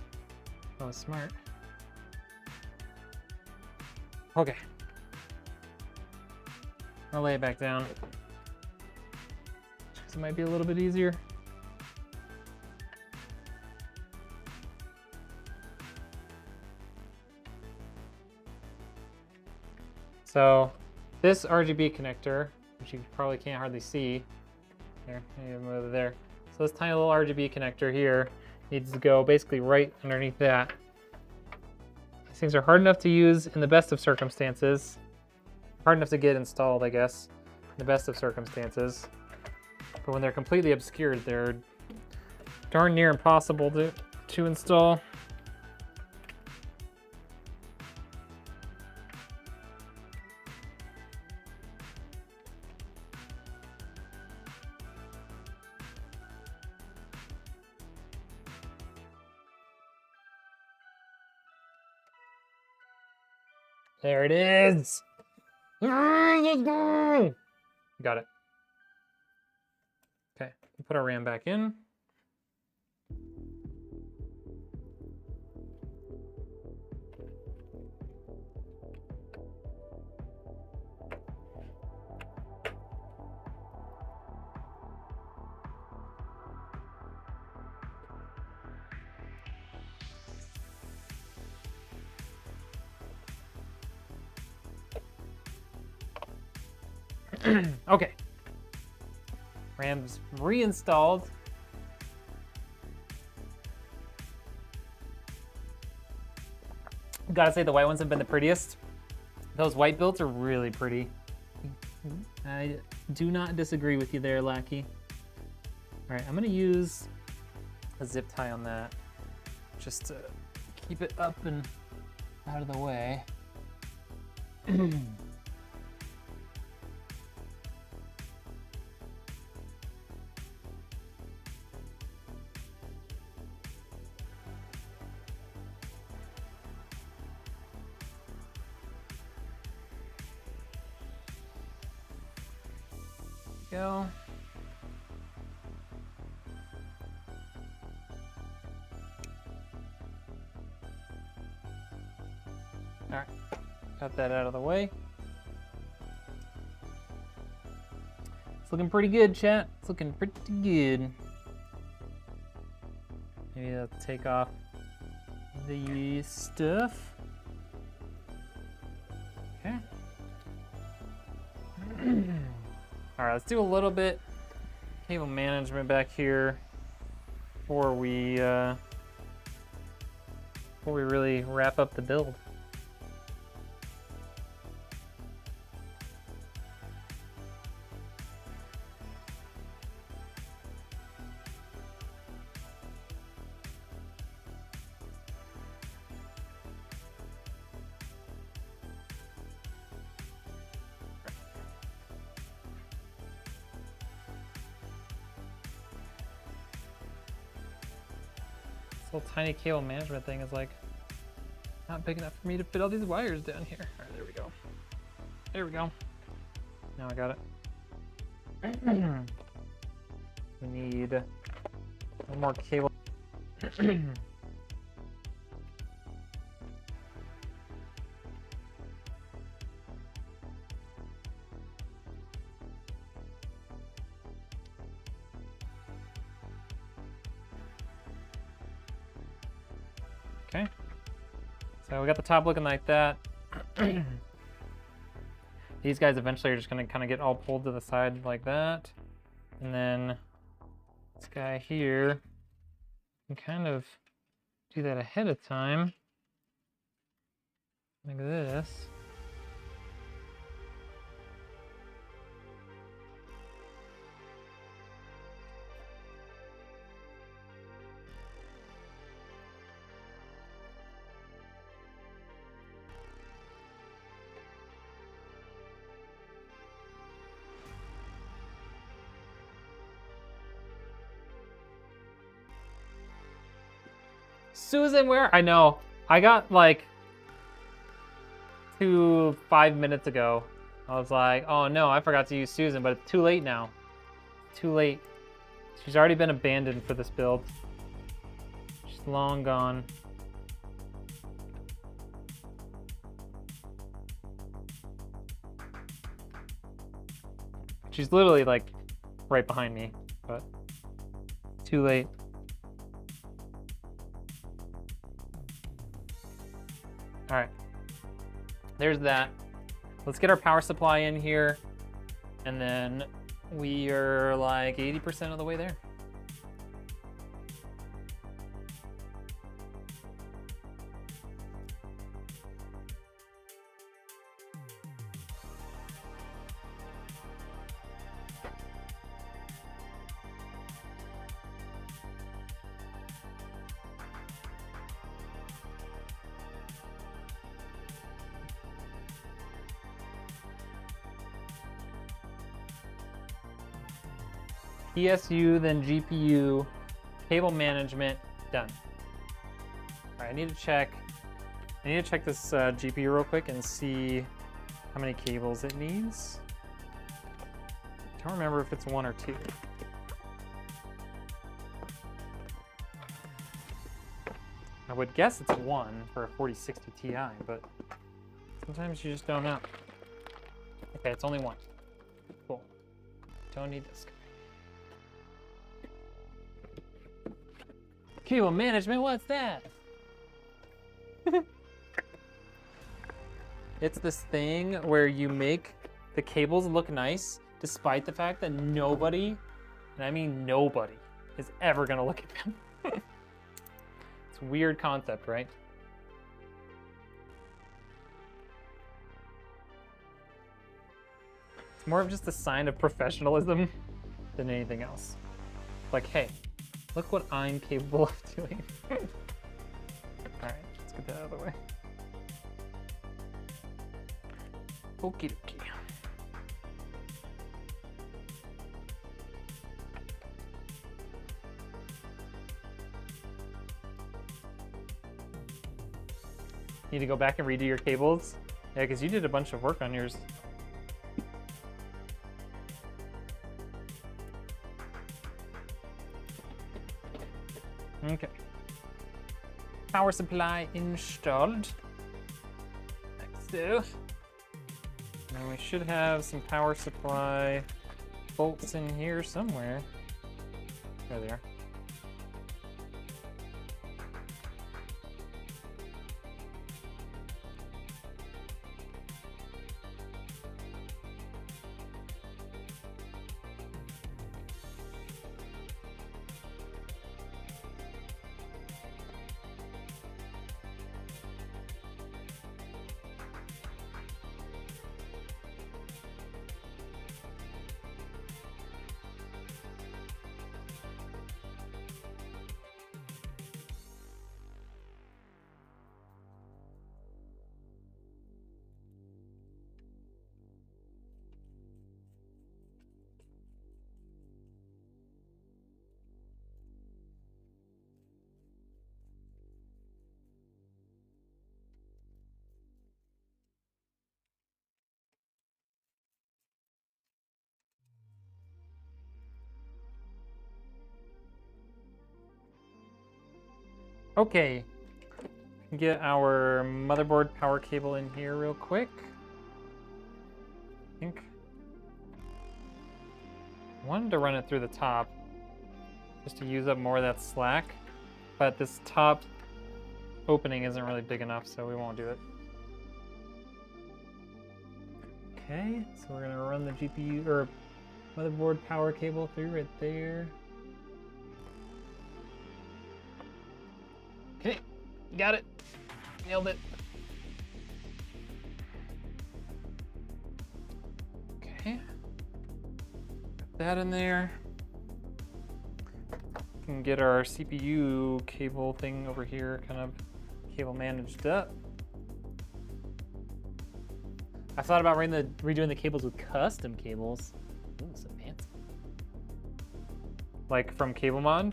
That was smart. Okay. I'll lay it back down. It might be a little bit easier. So this RGB connector, which you probably can't hardly see, there, maybe move it there. So this tiny little RGB connector here needs to go basically right underneath that. These things are hard enough to use in the best of circumstances. Hard enough to get installed, I guess, in the best of circumstances. But when they're completely obscured, they're darn near impossible to install. There it is. Got it. Okay, we'll put our RAM back in. Okay. RAM's reinstalled. Gotta say the white ones have been the prettiest. Those white builds are really pretty. I do not disagree with you there, Lackey. All right, I'm gonna use a zip tie on that just to keep it up and out of the way. Go. All right, got that out of the way. It's looking pretty good, chat. It's looking pretty good. Maybe I'll take off the stuff. Okay. All right, let's do a little bit cable management back here before we really wrap up the build. This little tiny cable management thing is like not big enough for me to fit all these wires down here. All right, there we go. There we go. Now I got it. We need one more cable. Okay, so we got the top looking like that. These guys eventually are just gonna kind of get all pulled to the side like that. And then this guy here can kind of do that ahead of time, like this. Susan, where? I know. I got like 5 minutes ago. I was like, oh no, I forgot to use Susan, but it's too late now. Too late. She's already been abandoned for this build. She's long gone. She's literally like right behind me, but too late. All right, there's that. Let's get our power supply in here, and then we are like 80% of the way there. ESU, then GPU, cable management, done. All right, I need to check this GPU real quick and see how many cables it needs. Don't remember if it's 1 or 2. I would guess it's 1 for a 4060 Ti, but sometimes you just don't know. Okay, it's only 1. Cool. Don't need this guy. Cable management, what's that? It's this thing where you make the cables look nice despite the fact that nobody, and I mean nobody, is ever gonna look at them. It's a weird concept, right? It's more of just a sign of professionalism than anything else. Like, hey, look what I'm capable of doing. All right, let's get that out of the way. Okie dokie. Need to go back and redo your cables? Yeah, because you did a bunch of work on yours. Okay. Power supply installed. Like so. Now we should have some power supply bolts in here somewhere. There they are. Okay, get our motherboard power cable in here real quick. I think I wanted to run it through the top just to use up more of that slack, but this top opening isn't really big enough, so we won't do it. Okay, so we're gonna run the GPU or motherboard power cable through right there. Okay, got it. Nailed it. Okay. Put that in there. Can get our CPU cable thing over here kind of cable managed up. I thought about redoing the cables with custom cables. Ooh, so fancy. Like from CableMod.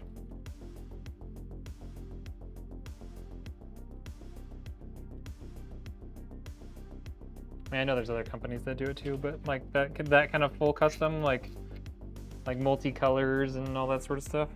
I mean, I know there's other companies that do it too, but like that kind of full custom, like multi-colors and all that sort of stuff.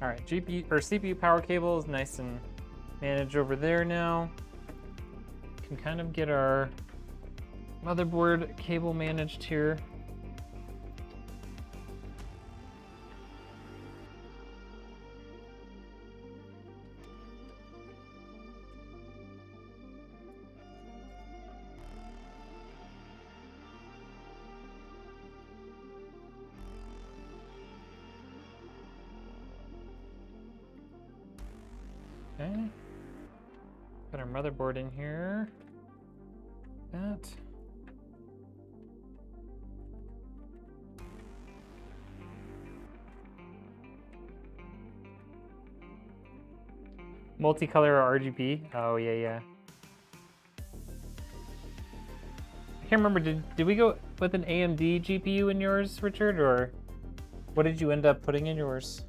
All right, GPU or CPU power cable is nice and managed over there now. Can kind of get our motherboard cable managed here. Okay. Put our motherboard in here. That. Multicolor or RGB? Oh, yeah, yeah. I can't remember, did we go with an AMD GPU in yours, Richard, or what did you end up putting in yours?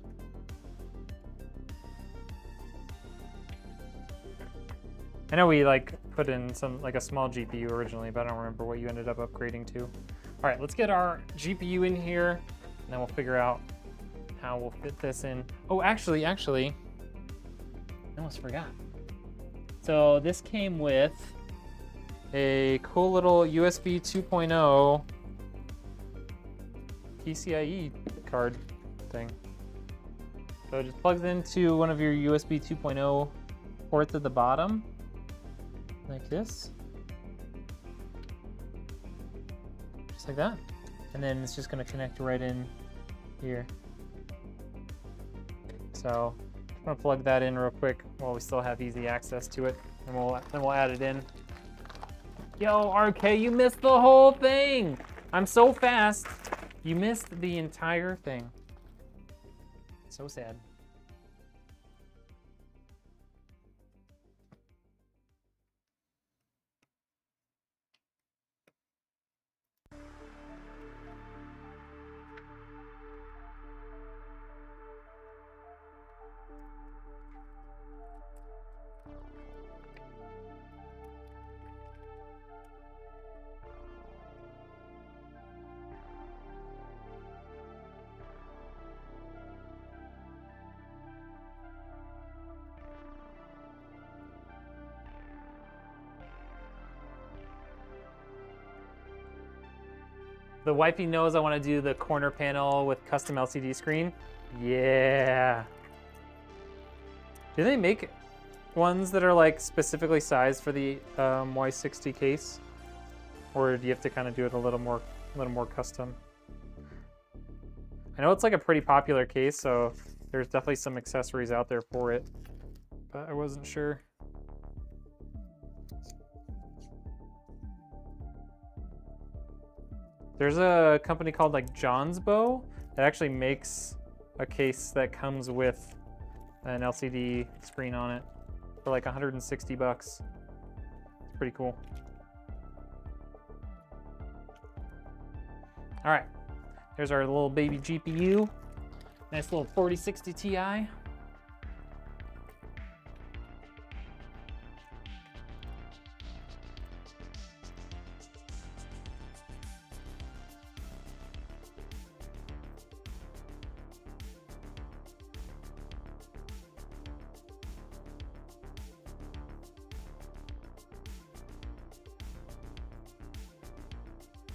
I know we like put in some, like a small GPU originally, but I don't remember what you ended up upgrading to. All right, let's get our GPU in here, and then we'll figure out how we'll fit this in. Oh, actually, I almost forgot. So this came with a cool little USB 2.0 PCIe card thing. So it just plugs into one of your USB 2.0 ports at the bottom, like this. Just like that. And then it's just gonna connect right in here. So I'm gonna plug that in real quick while we still have easy access to it, and then we'll add it in. Yo, RK, you missed the whole thing! I'm so fast. You missed the entire thing. So sad. The wifey knows I want to do the corner panel with custom LCD screen. Yeah. Do they make ones that are like specifically sized for the Y60 case, or do you have to kind of do it a little more custom? I know it's like a pretty popular case, so there's definitely some accessories out there for it, but I wasn't sure. There's a company called like John's Bow that actually makes a case that comes with an LCD screen on it for like 160 bucks. It's pretty cool. All right, there's our little baby GPU. Nice little 4060 Ti.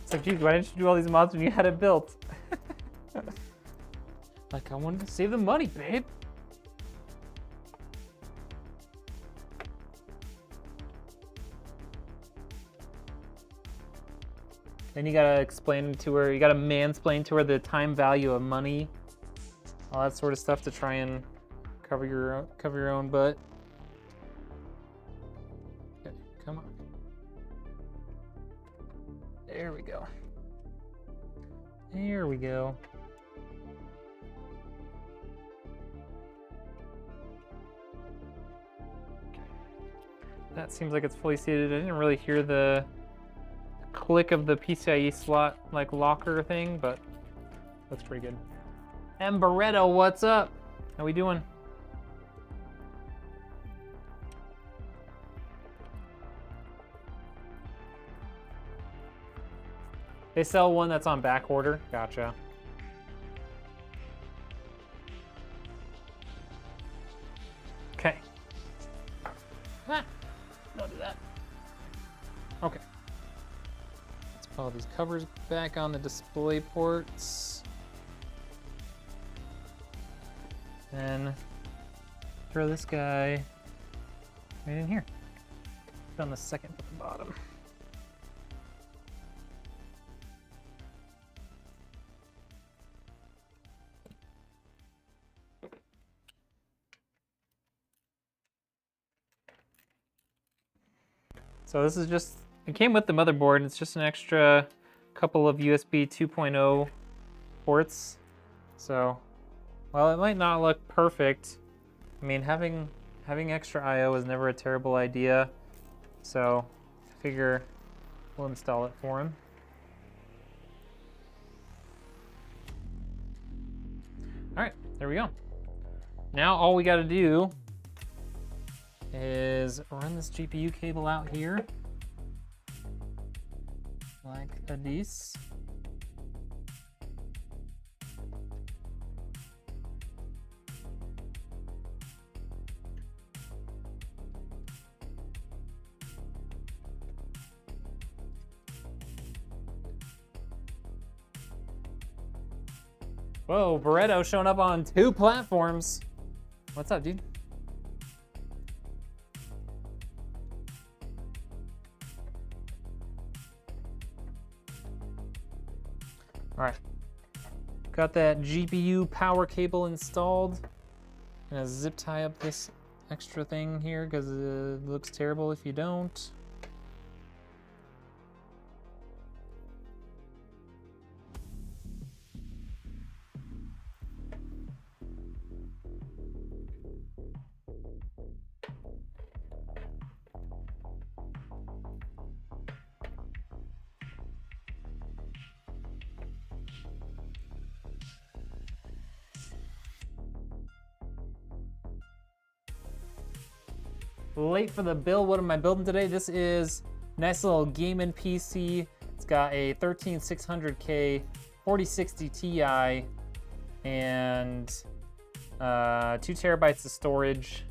It's like, geez, why didn't you do all these mods when you had it built? Like, I wanted to save the money, babe. Then you gotta explain to her, you gotta mansplain to her the time value of money, all that sort of stuff to try and cover your own butt. Okay, come on. There we go. There we go. That seems like it's fully seated. I didn't really hear the click of the PCIe slot like locker thing, but looks pretty good. Emberetto, what's up? How we doing? They sell one that's on back order. Gotcha. Okay. Ah, don't do that. Okay. Let's put all these covers back on the display ports. Then throw this guy right in here. Put on the second at the bottom. So this is just, it came with the motherboard. It's just an extra couple of USB 2.0 ports. So while it might not look perfect, I mean, having having extra I/O is never a terrible idea. So I figure we'll install it for him. All right, there we go. Now all we gotta do is run this GPU cable out here like this. Whoa, Barretto showing up on 2 platforms. What's up, dude? All right, got that GPU power cable installed. Gonna zip tie up this extra thing here because it looks terrible if you don't. Late for the build. What am I building today? This is nice little gaming PC. It's got a 13600K 4060 Ti and 2 terabytes of storage,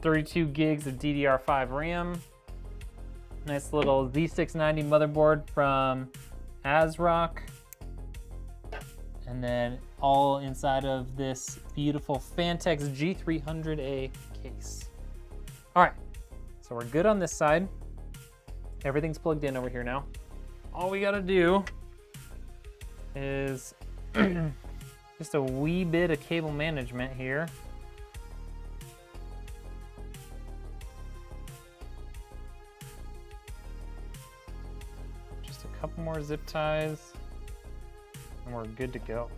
32 gigs of DDR5 RAM. Nice little Z690 motherboard from Asrock. And then all inside of this beautiful Phanteks G300A case. All right, so we're good on this side. Everything's plugged in over here now. All we gotta do is just a wee bit of cable management here. Just a couple more zip ties and we're good to go.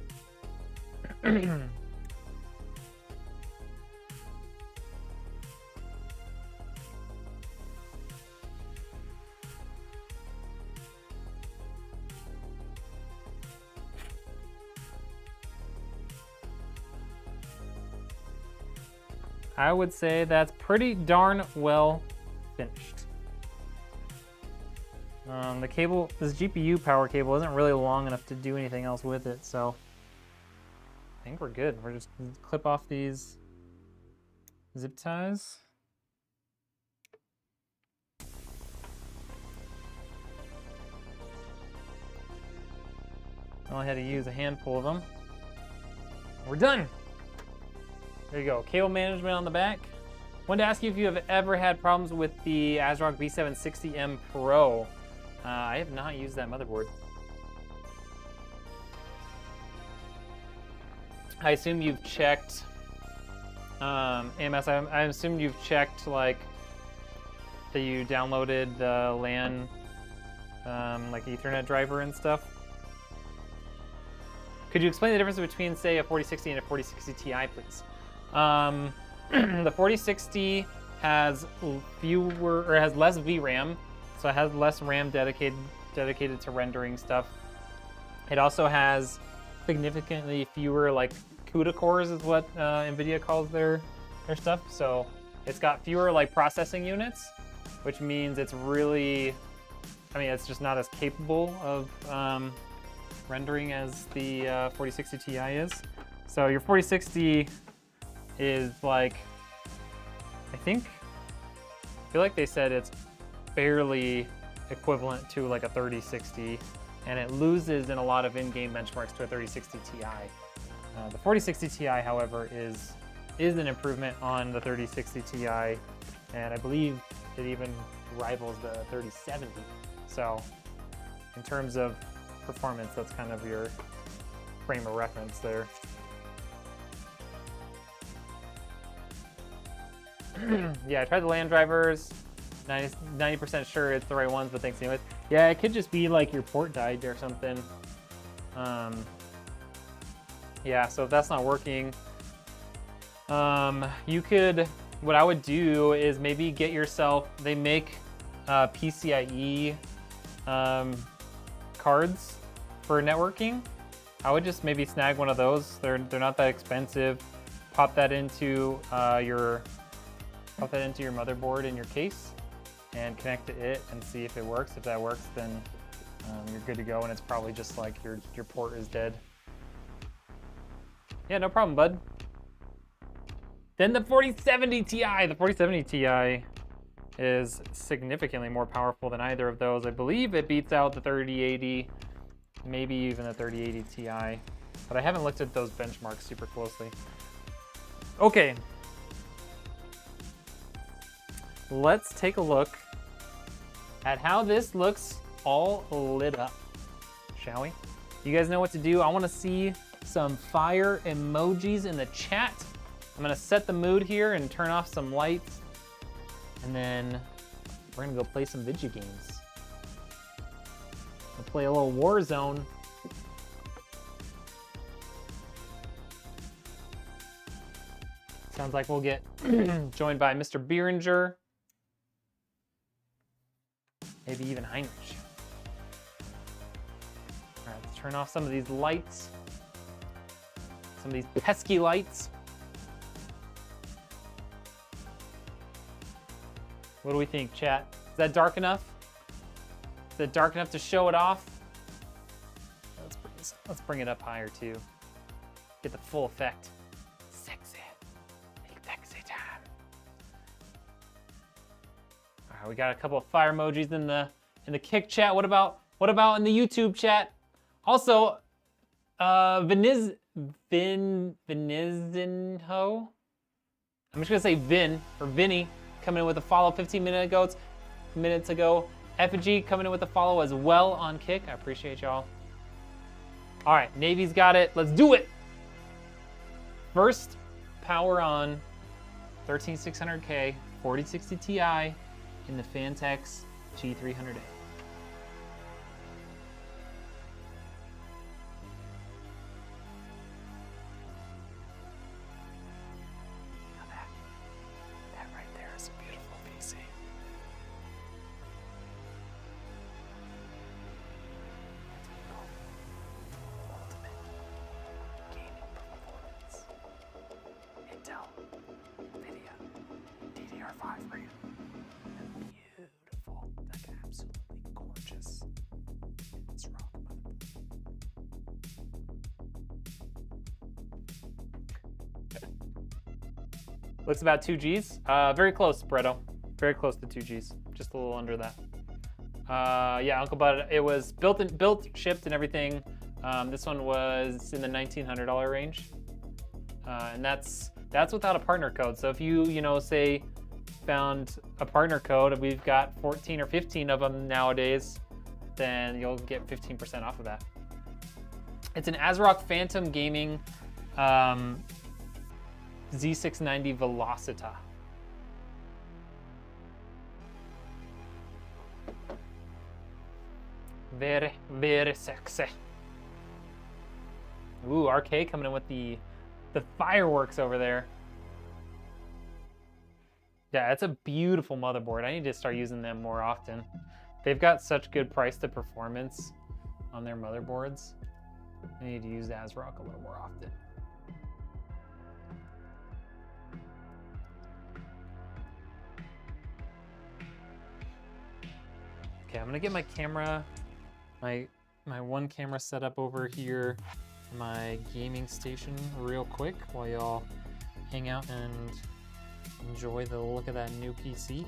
I would say that's pretty darn well finished. The cable, this GPU power cable isn't really long enough to do anything else with it, so I think we're good. We're just gonna clip off these zip ties. I only had to use a handful of them. We're done. There you go, cable management on the back. Wanted to ask you if you have ever had problems with the Asrock B760M Pro. I have not used that motherboard. I assume you've checked, AMS, I assume you've checked like that you downloaded the LAN, like Ethernet driver and stuff. Could you explain the difference between, say, a 4060 and a 4060 Ti, please? The 4060 has fewer, or has less VRAM, so it has less RAM dedicated to rendering stuff. It also has significantly fewer like CUDA cores, is what NVIDIA calls their stuff. So it's got fewer like processing units, which means it's really, I mean, it's just not as capable of rendering as the 4060 Ti is. So your 4060 is like, I feel like they said it's barely equivalent to like a 3060, and it loses in a lot of in-game benchmarks to a 3060 Ti. The 4060 Ti, however, is an improvement on the 3060 Ti, and I believe it even rivals the 3070. So in terms of performance, that's kind of your frame of reference there. Yeah, I tried the LAN drivers. 90% sure it's the right ones, but thanks anyways. Yeah, it could just be like your port died or something. Yeah, so if that's not working, You could, what I would do is maybe get yourself, they make PCIe cards for networking. I would just maybe snag one of those. They're not that expensive. Pop that into your motherboard in your case and connect to it and see if it works. If that works, then you're good to go, and it's probably just like your port is dead. Yeah, no problem, bud. Then the 4070 Ti. The 4070 Ti is significantly more powerful than either of those. I believe it beats out the 3080, maybe even the 3080 Ti, but I haven't looked at those benchmarks super closely. Okay. Let's take a look at how this looks all lit up, shall we? You guys know what to do. I want to see some fire emojis in the chat. I'm gonna set the mood here and turn off some lights, and then we're gonna go play some video games. We'll play a little Warzone. Sounds like we'll get joined by Mr. Beeringer. Maybe even Heinrich. All right, let's turn off some of these lights. Some of these pesky lights. What do we think, chat? Is that dark enough? Is that dark enough to show it off? Let's bring it up higher too. Get the full effect. Sexy. Sexy time. All right, we got a couple of fire emojis in the Kick chat. What about in the YouTube chat? Also, Vinizinho. I'm just gonna say Vin or Vinny coming in with a follow 15 minutes ago. Effigy coming in with a follow as well on Kick. I appreciate y'all. All right, Navy's got it. Let's do it. First, power on 13600K 4060 Ti in the Phanteks G300A. Looks about 2 Gs. Very close, Bretto. Very close to 2 Gs. Just a little under that. Yeah, Uncle Bud, it was built, shipped, and everything. This one was in the $1,900 range, and that's without a partner code. So if you say found a partner code, and we've got 14 or 15 of them nowadays, then you'll get 15% off of that. It's an Asrock Phantom Gaming Z690 Velocita. Very, very sexy. Ooh, RK coming in with the fireworks over there. Yeah, it's a beautiful motherboard. I need to start using them more often. They've got such good price to performance on their motherboards. I need to use Asrock a little more often. Okay, I'm gonna get my camera, my one camera set up over here, my gaming station real quick while y'all hang out and enjoy the look of that new PC.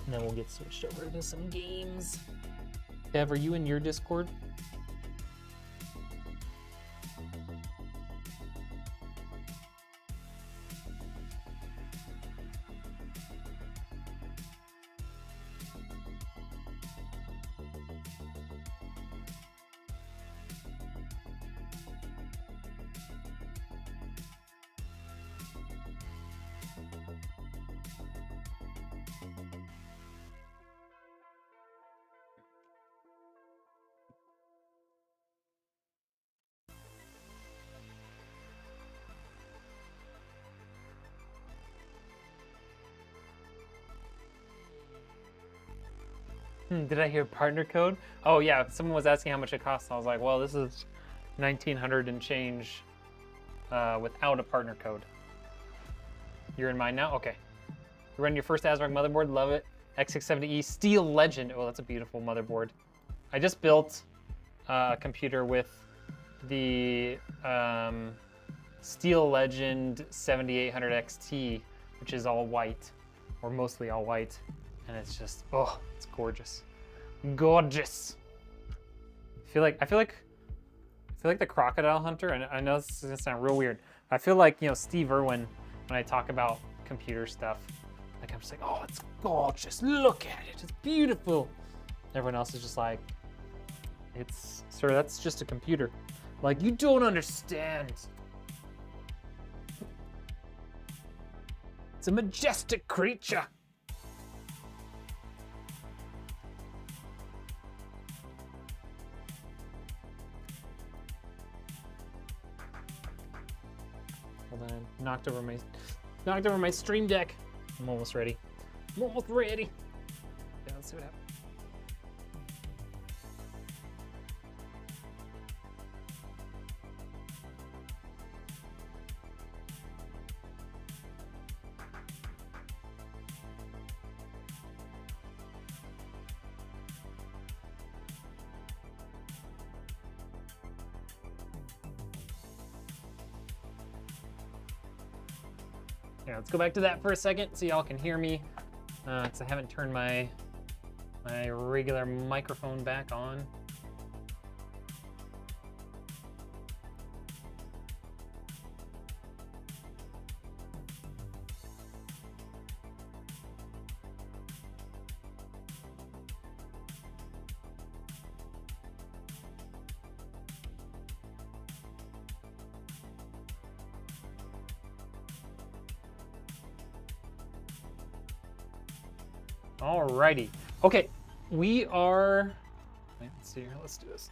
And then we'll get switched over to some games. Kev, are you in your Discord? Did I hear partner code? Oh yeah, someone was asking how much it costs. I was like, well, this is 1900 and change without a partner code. You're in mine now? Okay. You're running your first Asrock motherboard, love it. X670E Steel Legend. Oh, that's a beautiful motherboard. I just built a computer with the Steel Legend 7800 XT, which is all white, or mostly all white. And it's just, oh, it's gorgeous. Gorgeous. I feel like the Crocodile Hunter, and I know this is gonna sound real weird. I feel like, you know, Steve Irwin when I talk about computer stuff. Like I'm just like, oh, it's gorgeous. Look at it. It's beautiful. Everyone else is just like, it's, sir, that's just a computer. Like, you don't understand. It's a majestic creature. Hold on, knocked over my stream deck. I'm almost ready. I'm almost ready. Yeah, let's see what happens. Yeah, let's go back to that for a second so y'all can hear me. Because I haven't turned my regular microphone back on. Alrighty. Okay, we are. Wait, let's see here. Let's do this.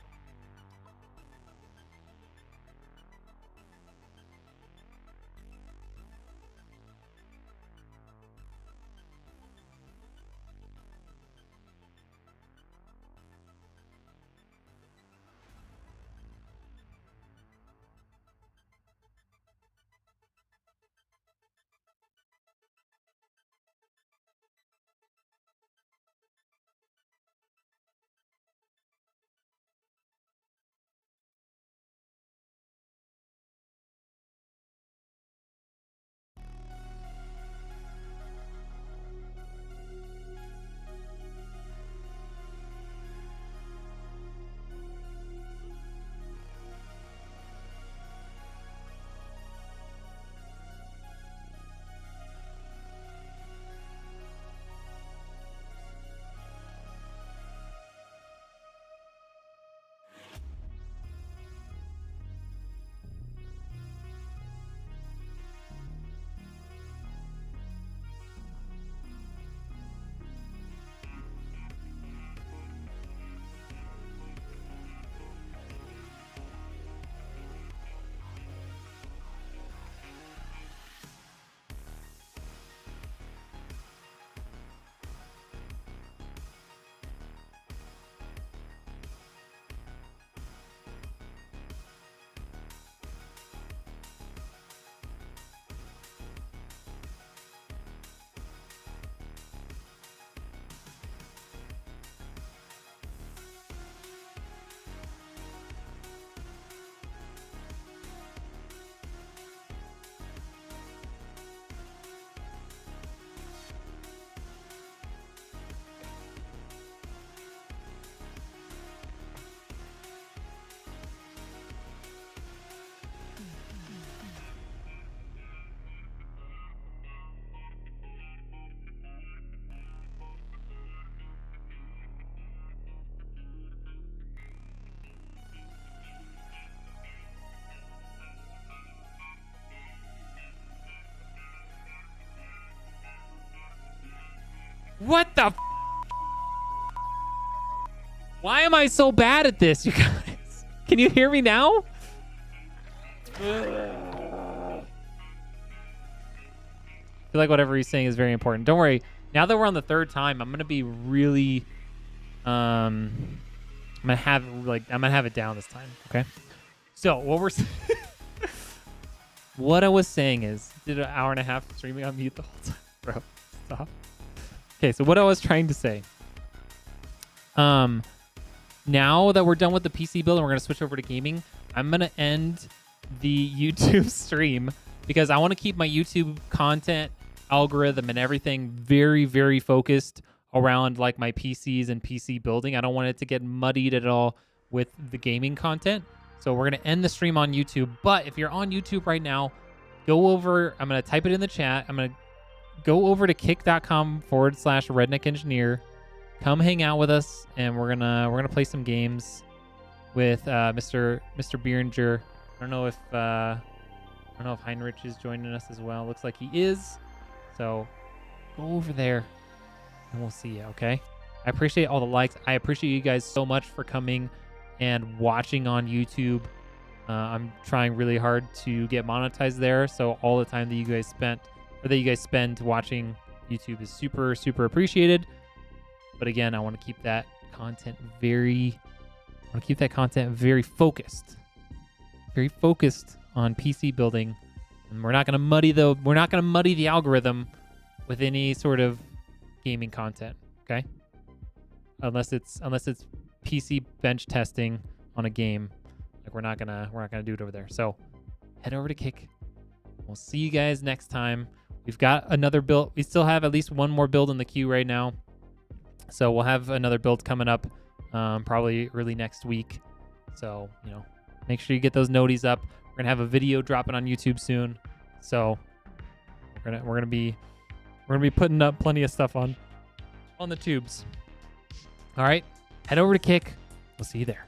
What the f? Why am I so bad at this, you guys? Can you hear me now? I feel like whatever he's saying is very important. Don't worry. Now that we're on the third time, I'm going to be really I'm gonna have it down this time. Okay. So what I was saying is, did an hour and a half streaming on mute the whole time, bro. Stop. Okay, so what I was trying to say. Now that we're done with the PC build and we're gonna switch over to gaming, I'm gonna end the YouTube stream because I want to keep my YouTube content algorithm and everything very, very focused around like my PCs and PC building. I don't want it to get muddied at all with the gaming content. So we're going to end the stream on YouTube. But if you're on YouTube right now, go over, I'm going to type it in the chat. I'm going to go over to kick.com/Rednek Engineer. Come hang out with us, and we're gonna play some games with Mr. Beeringer. I don't know if Heinrich is joining us as well. Looks like he is. So go over there and we'll see you, okay? I appreciate all the likes. I appreciate you guys so much for coming and watching on YouTube. I'm trying really hard to get monetized there, so all the time that you guys spend watching YouTube is super, super appreciated. But again, I want to keep that content very focused. Very focused on PC building. And we're not gonna muddy the algorithm with any sort of gaming content, okay? Unless it's PC bench testing on a game, like we're not gonna do it over there. So head over to Kick. We'll see you guys next time. We've got another build. We still have at least one more build in the queue right now, so we'll have another build coming up probably early next week. So make sure you get those noties up. We're gonna have a video dropping on YouTube soon, so we're gonna be putting up plenty of stuff on the tubes. All right, head over to Kick. We'll see you there.